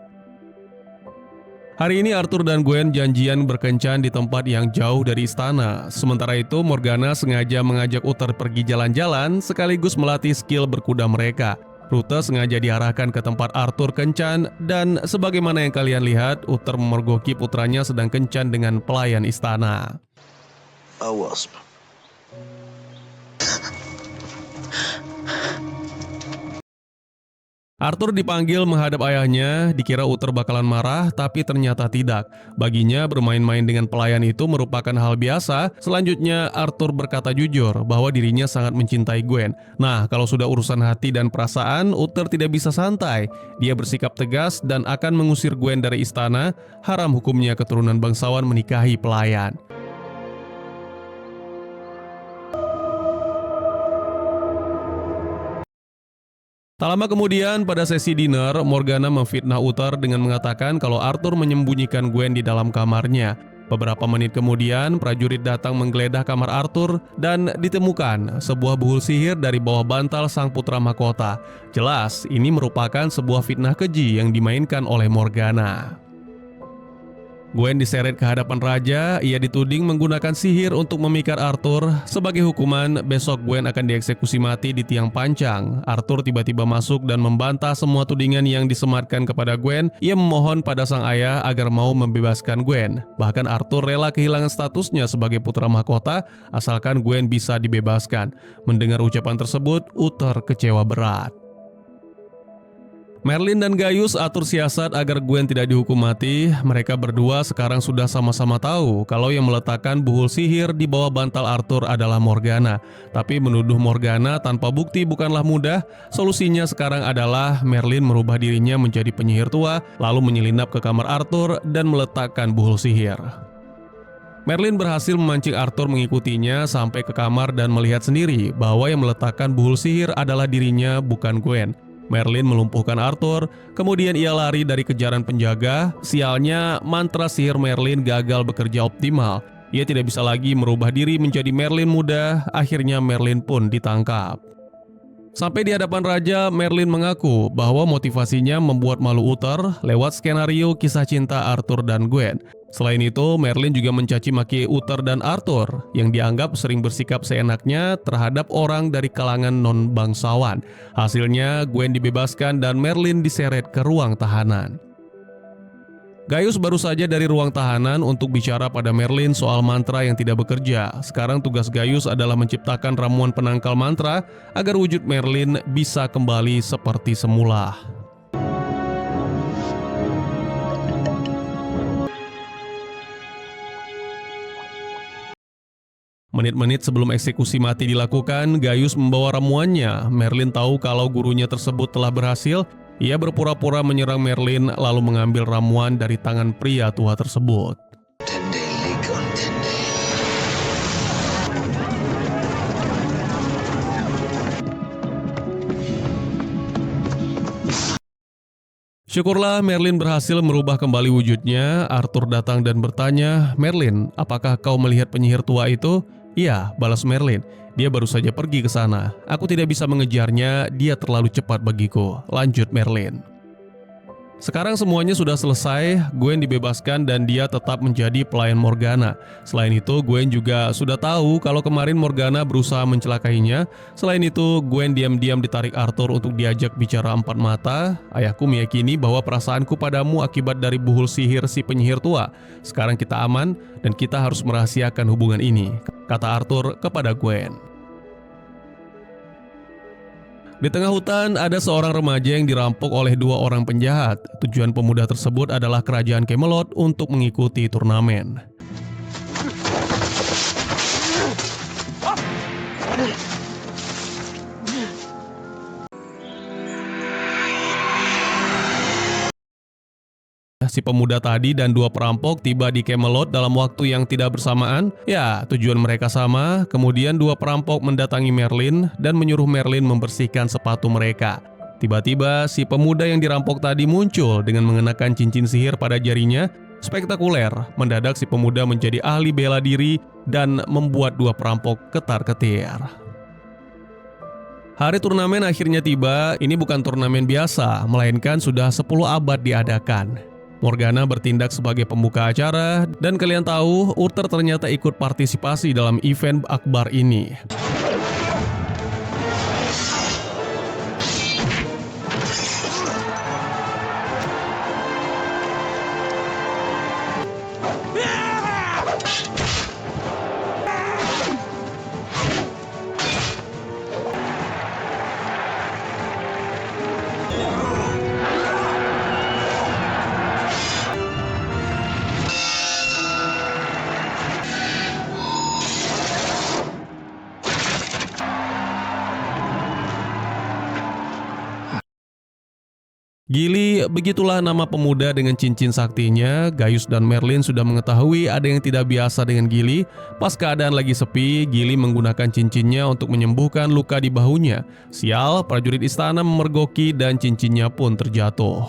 Hari ini Arthur dan Gwen janjian berkencan di tempat yang jauh dari istana. Sementara itu Morgana sengaja mengajak Uther pergi jalan-jalan sekaligus melatih skill berkuda mereka. Rute sengaja diarahkan ke tempat Arthur kencan dan sebagaimana yang kalian lihat, Uther memergoki putranya sedang kencan dengan pelayan istana. A wasp. Arthur dipanggil menghadap ayahnya, dikira Uther bakalan marah, tapi ternyata tidak. Baginya bermain-main dengan pelayan itu merupakan hal biasa. Selanjutnya Arthur berkata jujur bahwa dirinya sangat mencintai Gwen. Nah, kalau sudah urusan hati dan perasaan, Uther tidak bisa santai. Dia bersikap tegas dan akan mengusir Gwen dari istana. Haram hukumnya keturunan bangsawan menikahi pelayan. Tak lama kemudian, pada sesi dinner, Morgana memfitnah Uther dengan mengatakan kalau Arthur menyembunyikan Gwen di dalam kamarnya. Beberapa menit kemudian, prajurit datang menggeledah kamar Arthur dan ditemukan sebuah buhul sihir dari bawah bantal sang putra mahkota. Jelas, ini merupakan sebuah fitnah keji yang dimainkan oleh Morgana. Gwen diseret ke hadapan raja, ia dituding menggunakan sihir untuk memikat Arthur. Sebagai hukuman, besok Gwen akan dieksekusi mati di tiang pancang. Arthur tiba-tiba masuk dan membantah semua tudingan yang disematkan kepada Gwen. Ia memohon pada sang ayah agar mau membebaskan Gwen. Bahkan Arthur rela kehilangan statusnya sebagai putra mahkota asalkan Gwen bisa dibebaskan. Mendengar ucapan tersebut, Uther kecewa berat. Merlin dan Gaius atur siasat agar Gwen tidak dihukum mati. Mereka berdua sekarang sudah sama-sama tahu kalau yang meletakkan buhul sihir di bawah bantal Arthur adalah Morgana. Tapi menuduh Morgana tanpa bukti bukanlah mudah. Solusinya sekarang adalah Merlin merubah dirinya menjadi penyihir tua, lalu menyelinap ke kamar Arthur dan meletakkan buhul sihir. Merlin berhasil memancing Arthur mengikutinya sampai ke kamar dan melihat sendiri bahwa yang meletakkan buhul sihir adalah dirinya, bukan Gwen. Merlin melumpuhkan Arthur, kemudian ia lari dari kejaran penjaga. Sialnya, mantra sihir Merlin gagal bekerja optimal. Ia tidak bisa lagi merubah diri menjadi Merlin muda, akhirnya Merlin pun ditangkap. Sampai di hadapan raja, Merlin mengaku bahwa motivasinya membuat malu Uther lewat skenario kisah cinta Arthur dan Gwen. Selain itu, Merlin juga mencaci maki Uther dan Arthur yang dianggap sering bersikap seenaknya terhadap orang dari kalangan non-bangsawan. Hasilnya, Gwen dibebaskan dan Merlin diseret ke ruang tahanan. Gaius baru saja dari ruang tahanan untuk bicara pada Merlin soal mantra yang tidak bekerja. Sekarang tugas Gaius adalah menciptakan ramuan penangkal mantra agar wujud Merlin bisa kembali seperti semula. Menit-menit sebelum eksekusi mati dilakukan, Gaius membawa ramuannya. Merlin tahu kalau gurunya tersebut telah berhasil. Ia berpura-pura menyerang Merlin lalu mengambil ramuan dari tangan pria tua tersebut. Syukurlah Merlin berhasil merubah kembali wujudnya. Arthur datang dan bertanya, "Merlin, apakah kau melihat penyihir tua itu?" "Iya," balas Merlin. "Dia baru saja pergi ke sana. Aku tidak bisa mengejarnya, dia terlalu cepat bagiku," lanjut Merlin. Sekarang semuanya sudah selesai, Gwen dibebaskan dan dia tetap menjadi pelayan Morgana. Selain itu, Gwen juga sudah tahu kalau kemarin Morgana berusaha mencelakainya. Selain itu, Gwen diam-diam ditarik Arthur untuk diajak bicara empat mata. "Ayahku meyakini bahwa perasaanku padamu akibat dari buhul sihir si penyihir tua. Sekarang kita aman dan kita harus merahasiakan hubungan ini," kata Arthur kepada Gwen. Di tengah hutan ada seorang remaja yang dirampok oleh dua orang penjahat. Tujuan pemuda tersebut adalah kerajaan Camelot untuk mengikuti turnamen. Si pemuda tadi dan dua perampok tiba di Camelot dalam waktu yang tidak bersamaan. Ya, tujuan mereka sama. Kemudian dua perampok mendatangi Merlin dan menyuruh Merlin membersihkan sepatu mereka. Tiba-tiba si pemuda yang dirampok tadi muncul dengan mengenakan cincin sihir pada jarinya. Spektakuler, mendadak si pemuda menjadi ahli bela diri dan membuat dua perampok ketar-ketir. Hari turnamen akhirnya tiba. Ini bukan turnamen biasa, melainkan sudah 10 abad diadakan. Morgana bertindak sebagai pembuka acara, dan kalian tahu, Uther ternyata ikut partisipasi dalam event akbar ini. Gili, begitulah nama pemuda dengan cincin saktinya. Gaius dan Merlin sudah mengetahui ada yang tidak biasa dengan Gili. Pas keadaan lagi sepi, Gili menggunakan cincinnya untuk menyembuhkan luka di bahunya. Sial, prajurit istana memergoki dan cincinnya pun terjatuh.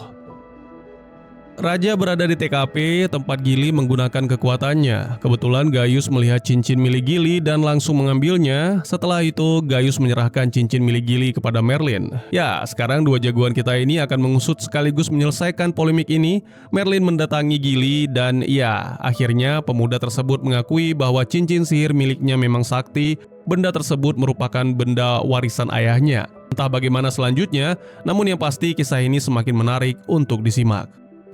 Raja berada di TKP tempat Gilly menggunakan kekuatannya. Kebetulan Gaius melihat cincin milik Gilly dan langsung mengambilnya. Setelah itu Gaius menyerahkan cincin milik Gilly kepada Merlin. Ya, sekarang dua jagoan kita ini akan mengusut sekaligus menyelesaikan polemik ini. Merlin mendatangi Gilly dan ya, akhirnya pemuda tersebut mengakui bahwa cincin sihir miliknya memang sakti. Benda tersebut merupakan benda warisan ayahnya. Entah bagaimana selanjutnya, namun yang pasti kisah ini semakin menarik untuk disimak.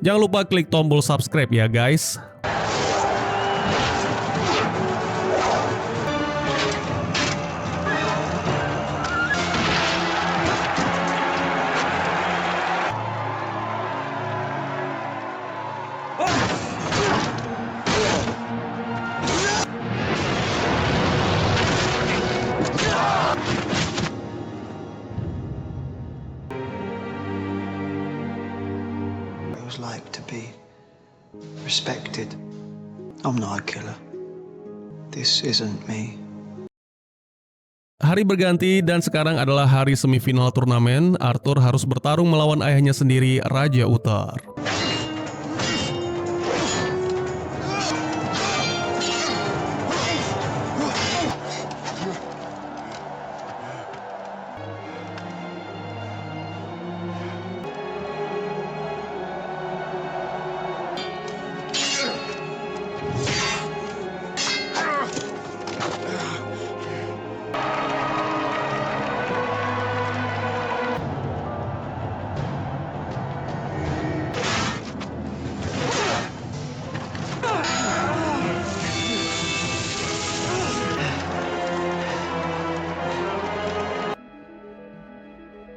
Jangan lupa klik tombol subscribe ya guys. It was like to be respected. I'm not a killer. This isn't me. Hari berganti dan sekarang adalah hari semifinal turnamen. Arthur harus bertarung melawan ayahnya sendiri, Raja Uther.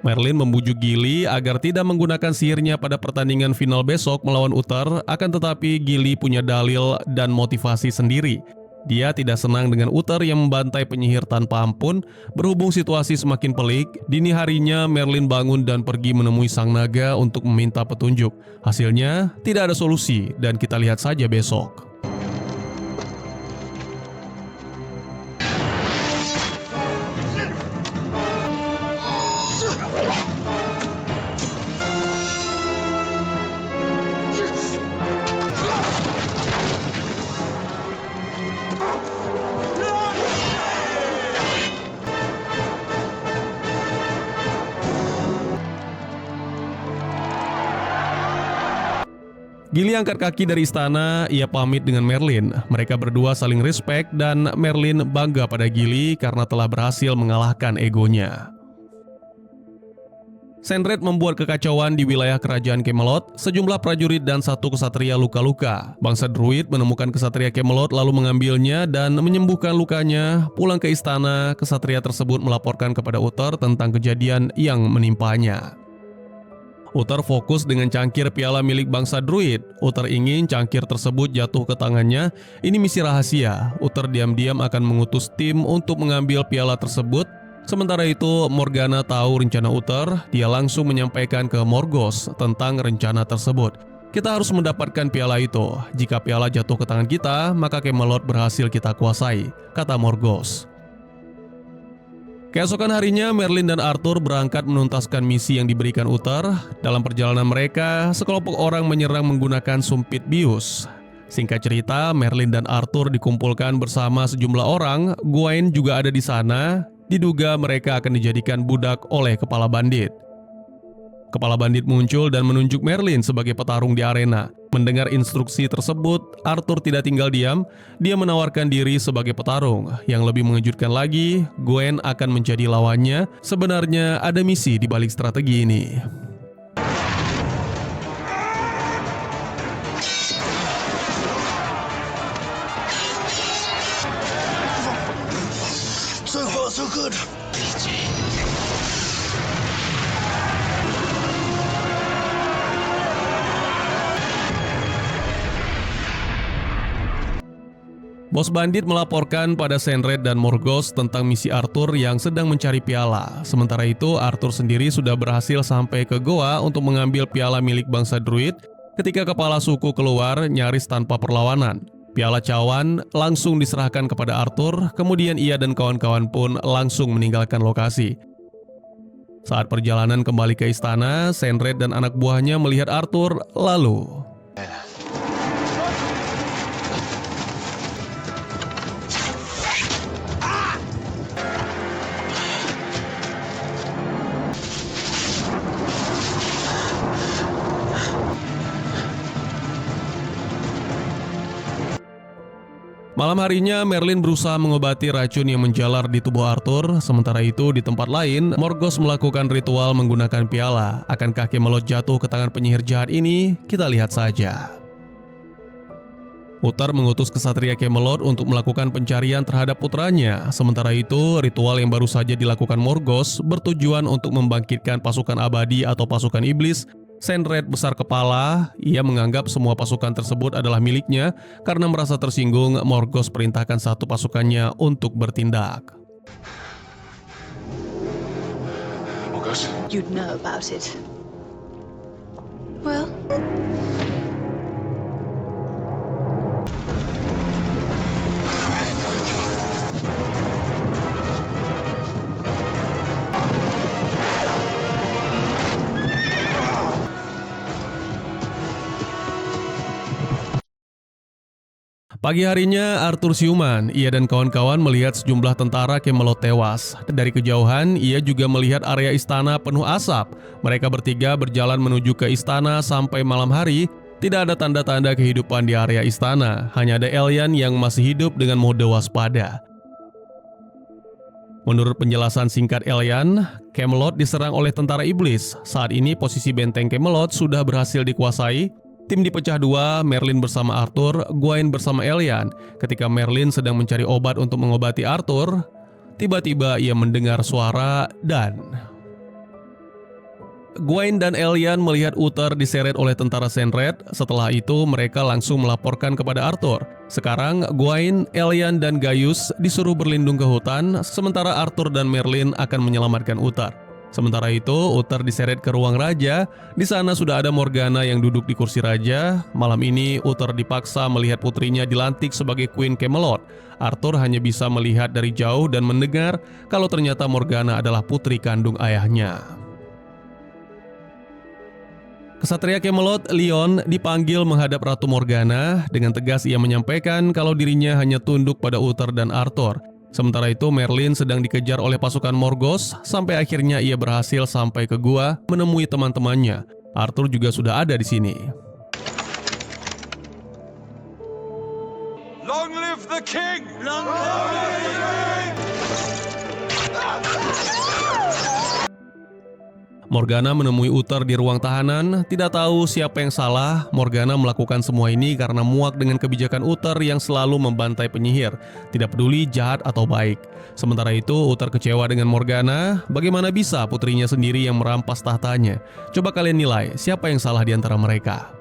Merlin membujuk Gilly agar tidak menggunakan sihirnya pada pertandingan final besok melawan Uther, akan tetapi Gilly punya dalil dan motivasi sendiri. Dia tidak senang dengan Uther yang membantai penyihir tanpa ampun. Berhubung situasi semakin pelik, dini harinya Merlin bangun dan pergi menemui sang naga untuk meminta petunjuk. Hasilnya, tidak ada solusi dan kita lihat saja besok. Gilly angkat kaki dari istana, ia pamit dengan Merlin. Mereka berdua saling respect dan Merlin bangga pada Gilly karena telah berhasil mengalahkan egonya. Sandred membuat kekacauan di wilayah kerajaan Camelot. Sejumlah prajurit dan satu kesatria luka-luka. Bangsa Druid menemukan kesatria Camelot lalu mengambilnya dan menyembuhkan lukanya. Pulang ke istana, kesatria tersebut melaporkan kepada Uther tentang kejadian yang menimpanya. Uther fokus dengan cangkir piala milik bangsa Druid. Uther ingin cangkir tersebut jatuh ke tangannya. Ini misi rahasia. Uther diam-diam akan mengutus tim untuk mengambil piala tersebut. Sementara itu, Morgana tahu rencana Uther. Dia langsung menyampaikan ke Morgause tentang rencana tersebut. Kita harus mendapatkan piala itu. Jika piala jatuh ke tangan kita, maka Camelot berhasil kita kuasai, kata Morgause. Keesokan harinya, Merlin dan Arthur berangkat menuntaskan misi yang diberikan Uther. Dalam perjalanan mereka, sekelompok orang menyerang menggunakan sumpit bius. Singkat cerita, Merlin dan Arthur dikumpulkan bersama sejumlah orang. Gawain juga ada di sana. Diduga mereka akan dijadikan budak oleh kepala bandit. Kepala bandit muncul dan menunjuk Merlin sebagai petarung di arena. Mendengar instruksi tersebut, Arthur tidak tinggal diam. Dia menawarkan diri sebagai petarung. Yang lebih mengejutkan lagi, Gawain akan menjadi lawannya. Sebenarnya ada misi di balik strategi ini. So far, so good. Bos bandit melaporkan pada Sandred dan Morgause tentang misi Arthur yang sedang mencari piala. Sementara itu, Arthur sendiri sudah berhasil sampai ke goa untuk mengambil piala milik bangsa Druid. Ketika kepala suku keluar, nyaris tanpa perlawanan. Piala cawan langsung diserahkan kepada Arthur, kemudian ia dan kawan-kawan pun langsung meninggalkan lokasi. Saat perjalanan kembali ke istana, Sandred dan anak buahnya melihat Arthur, lalu Malam harinya, Merlin berusaha mengobati racun yang menjalar di tubuh Arthur. Sementara itu, di tempat lain, Morgos melakukan ritual menggunakan piala. Akankah Camelot jatuh ke tangan penyihir jahat ini? Kita lihat saja. Uther mengutus kesatria Camelot untuk melakukan pencarian terhadap putranya. Sementara itu, ritual yang baru saja dilakukan Morgos bertujuan untuk membangkitkan pasukan abadi atau pasukan iblis. Senred besar kepala, ia menganggap semua pasukan tersebut adalah miliknya karena merasa tersinggung. Morgos perintahkan satu pasukannya untuk bertindak. Morgos? You'd know about it. Well, Pagi harinya, Arthur siuman. Ia dan kawan-kawan melihat sejumlah tentara Camelot tewas. Dari kejauhan, ia juga melihat area istana penuh asap. Mereka bertiga berjalan menuju ke istana sampai malam hari. Tidak ada tanda-tanda kehidupan di area istana. Hanya ada Elyan yang masih hidup dengan mode waspada. Menurut penjelasan singkat Elyan, Camelot diserang oleh tentara iblis. Saat ini posisi benteng Camelot sudah berhasil dikuasai. Tim dipecah dua, Merlin bersama Arthur, Gawain bersama Elyan. Ketika Merlin sedang mencari obat untuk mengobati Arthur, tiba-tiba ia mendengar suara dan... Gawain dan Elyan melihat Uther diseret oleh tentara Senred. Setelah itu mereka langsung melaporkan kepada Arthur. Sekarang Gawain, Elyan, dan Gaius disuruh berlindung ke hutan, sementara Arthur dan Merlin akan menyelamatkan Uther. Sementara itu, Uther diseret ke ruang raja. Di sana sudah ada Morgana yang duduk di kursi raja. Malam ini, Uther dipaksa melihat putrinya dilantik sebagai Queen Camelot. Arthur hanya bisa melihat dari jauh dan mendengar kalau ternyata Morgana adalah putri kandung ayahnya. Kesatria Camelot, Leon, dipanggil menghadap Ratu Morgana. Dengan tegas ia menyampaikan kalau dirinya hanya tunduk pada Uther dan Arthur. Sementara itu, Merlin sedang dikejar oleh pasukan Morgos, sampai akhirnya ia berhasil sampai ke gua menemui teman-temannya. Arthur juga sudah ada di sini. Long live the king! Long live the king! Morgana menemui Uther di ruang tahanan. Tidak tahu siapa yang salah, Morgana melakukan semua ini karena muak dengan kebijakan Uther yang selalu membantai penyihir, tidak peduli jahat atau baik. Sementara itu, Uther kecewa dengan Morgana. Bagaimana bisa putrinya sendiri yang merampas tahtanya? Coba kalian nilai, siapa yang salah di antara mereka?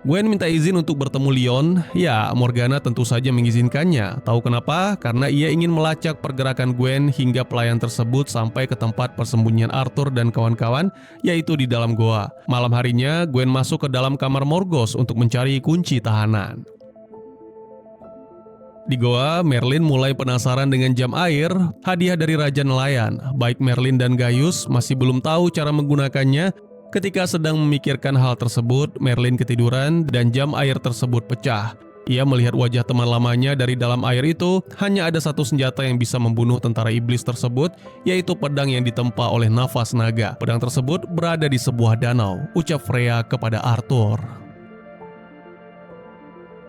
Gawain minta izin untuk bertemu Leon. Ya, Morgana tentu saja mengizinkannya. Tahu kenapa? Karena ia ingin melacak pergerakan Gawain hingga pelayan tersebut sampai ke tempat persembunyian Arthur dan kawan-kawan, yaitu di dalam goa. Malam harinya, Gawain masuk ke dalam kamar Morgos untuk mencari kunci tahanan. Di goa, Merlin mulai penasaran dengan jam air, hadiah dari Raja Nelayan. Baik Merlin dan Gaius masih belum tahu cara menggunakannya. Ketika sedang memikirkan hal tersebut, Merlin ketiduran dan jam air tersebut pecah. Ia melihat wajah teman lamanya dari dalam air itu. Hanya ada satu senjata yang bisa membunuh tentara iblis tersebut, yaitu pedang yang ditempa oleh nafas naga. Pedang tersebut berada di sebuah danau, ucap Freya kepada Arthur.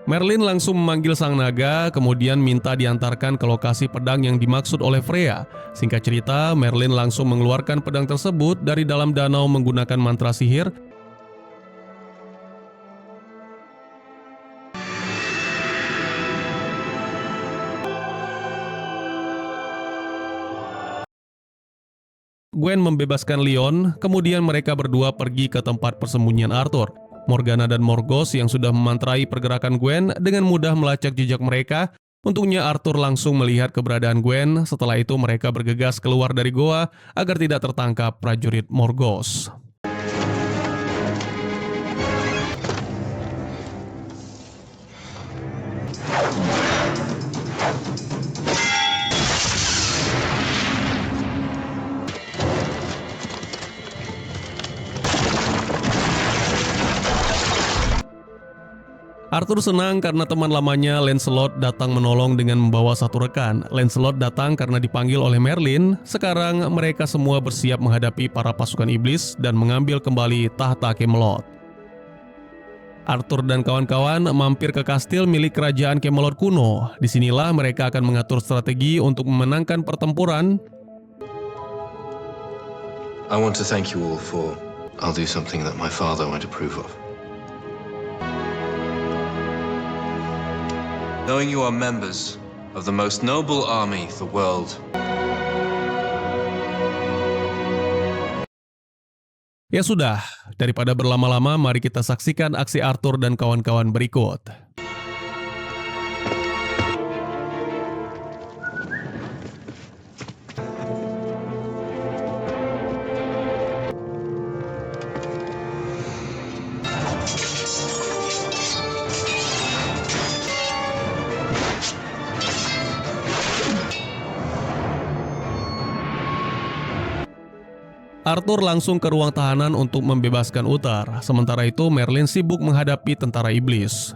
Merlin langsung memanggil sang naga, kemudian minta diantarkan ke lokasi pedang yang dimaksud oleh Freya. Singkat cerita, Merlin langsung mengeluarkan pedang tersebut dari dalam danau menggunakan mantra sihir. Gawain membebaskan Leon, kemudian mereka berdua pergi ke tempat persembunyian Arthur. Morgana dan Morgos yang sudah memantrai pergerakan Gawain dengan mudah melacak jejak mereka. Untungnya Arthur langsung melihat keberadaan Gawain. Setelah itu mereka bergegas keluar dari goa agar tidak tertangkap prajurit Morgos. Arthur senang karena teman lamanya Lancelot datang menolong dengan membawa satu rekan. Lancelot datang karena dipanggil oleh Merlin. Sekarang mereka semua bersiap menghadapi para pasukan iblis dan mengambil kembali tahta Camelot. Arthur dan kawan-kawan mampir ke kastil milik kerajaan Camelot kuno. Disinilah mereka akan mengatur strategi untuk memenangkan pertempuran. I want to thank you all for... I'll do something that my father might approve of. Knowing you are members of the most noble army the world. Ya sudah, daripada berlama-lama mari kita saksikan aksi Arthur dan kawan-kawan berikut. Arthur langsung ke ruang tahanan untuk membebaskan Uther. Sementara itu Merlin sibuk menghadapi tentara iblis.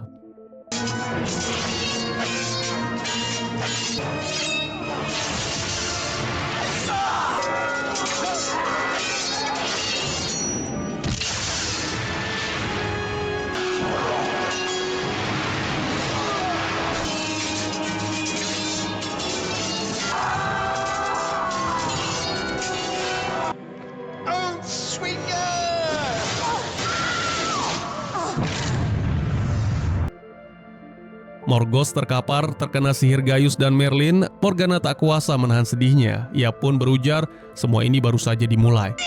Morgause terkapar terkena sihir Gaius dan Merlin. Morgana tak kuasa menahan sedihnya. Ia pun berujar, semua ini baru saja dimulai.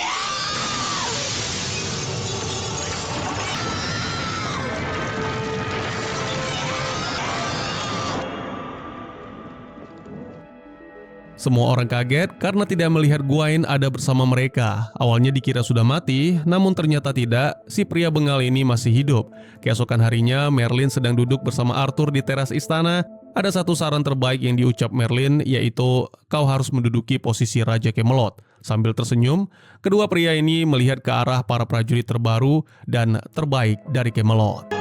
Semua orang kaget karena tidak melihat Gawain ada bersama mereka. Awalnya dikira sudah mati, namun ternyata tidak. Si pria bengal ini masih hidup. Keesokan harinya, Merlin sedang duduk bersama Arthur di teras istana. Ada satu saran terbaik yang diucap Merlin, yaitu kau harus menduduki posisi Raja Camelot. Sambil tersenyum, kedua pria ini melihat ke arah para prajurit terbaru dan terbaik dari Camelot.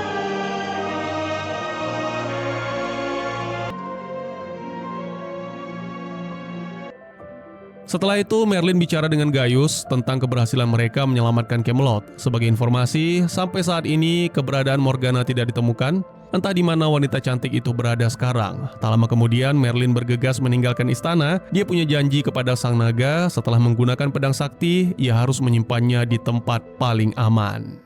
Setelah itu, Merlin bicara dengan Gaius tentang keberhasilan mereka menyelamatkan Camelot. Sebagai informasi, sampai saat ini keberadaan Morgana tidak ditemukan. Entah di mana wanita cantik itu berada sekarang. Tak lama kemudian, Merlin bergegas meninggalkan istana. Dia punya janji kepada sang naga, setelah menggunakan pedang sakti, ia harus menyimpannya di tempat paling aman.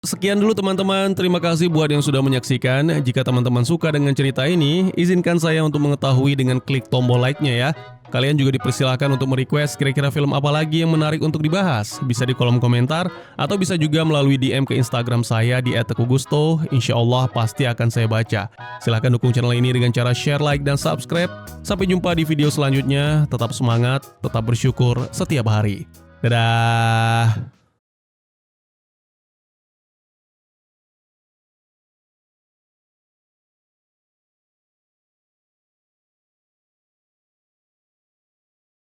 Sekian dulu teman-teman, terima kasih buat yang sudah menyaksikan. Jika teman-teman suka dengan cerita ini, izinkan saya untuk mengetahui dengan klik tombol like-nya ya. Kalian juga dipersilakan untuk merequest kira-kira film apa lagi yang menarik untuk dibahas. Bisa di kolom komentar, atau bisa juga melalui DM ke Instagram saya di @teguhgusto. Insya Allah pasti akan saya baca. Silahkan dukung channel ini dengan cara share, like, dan subscribe. Sampai jumpa di video selanjutnya. Tetap semangat, tetap bersyukur setiap hari. Dadah!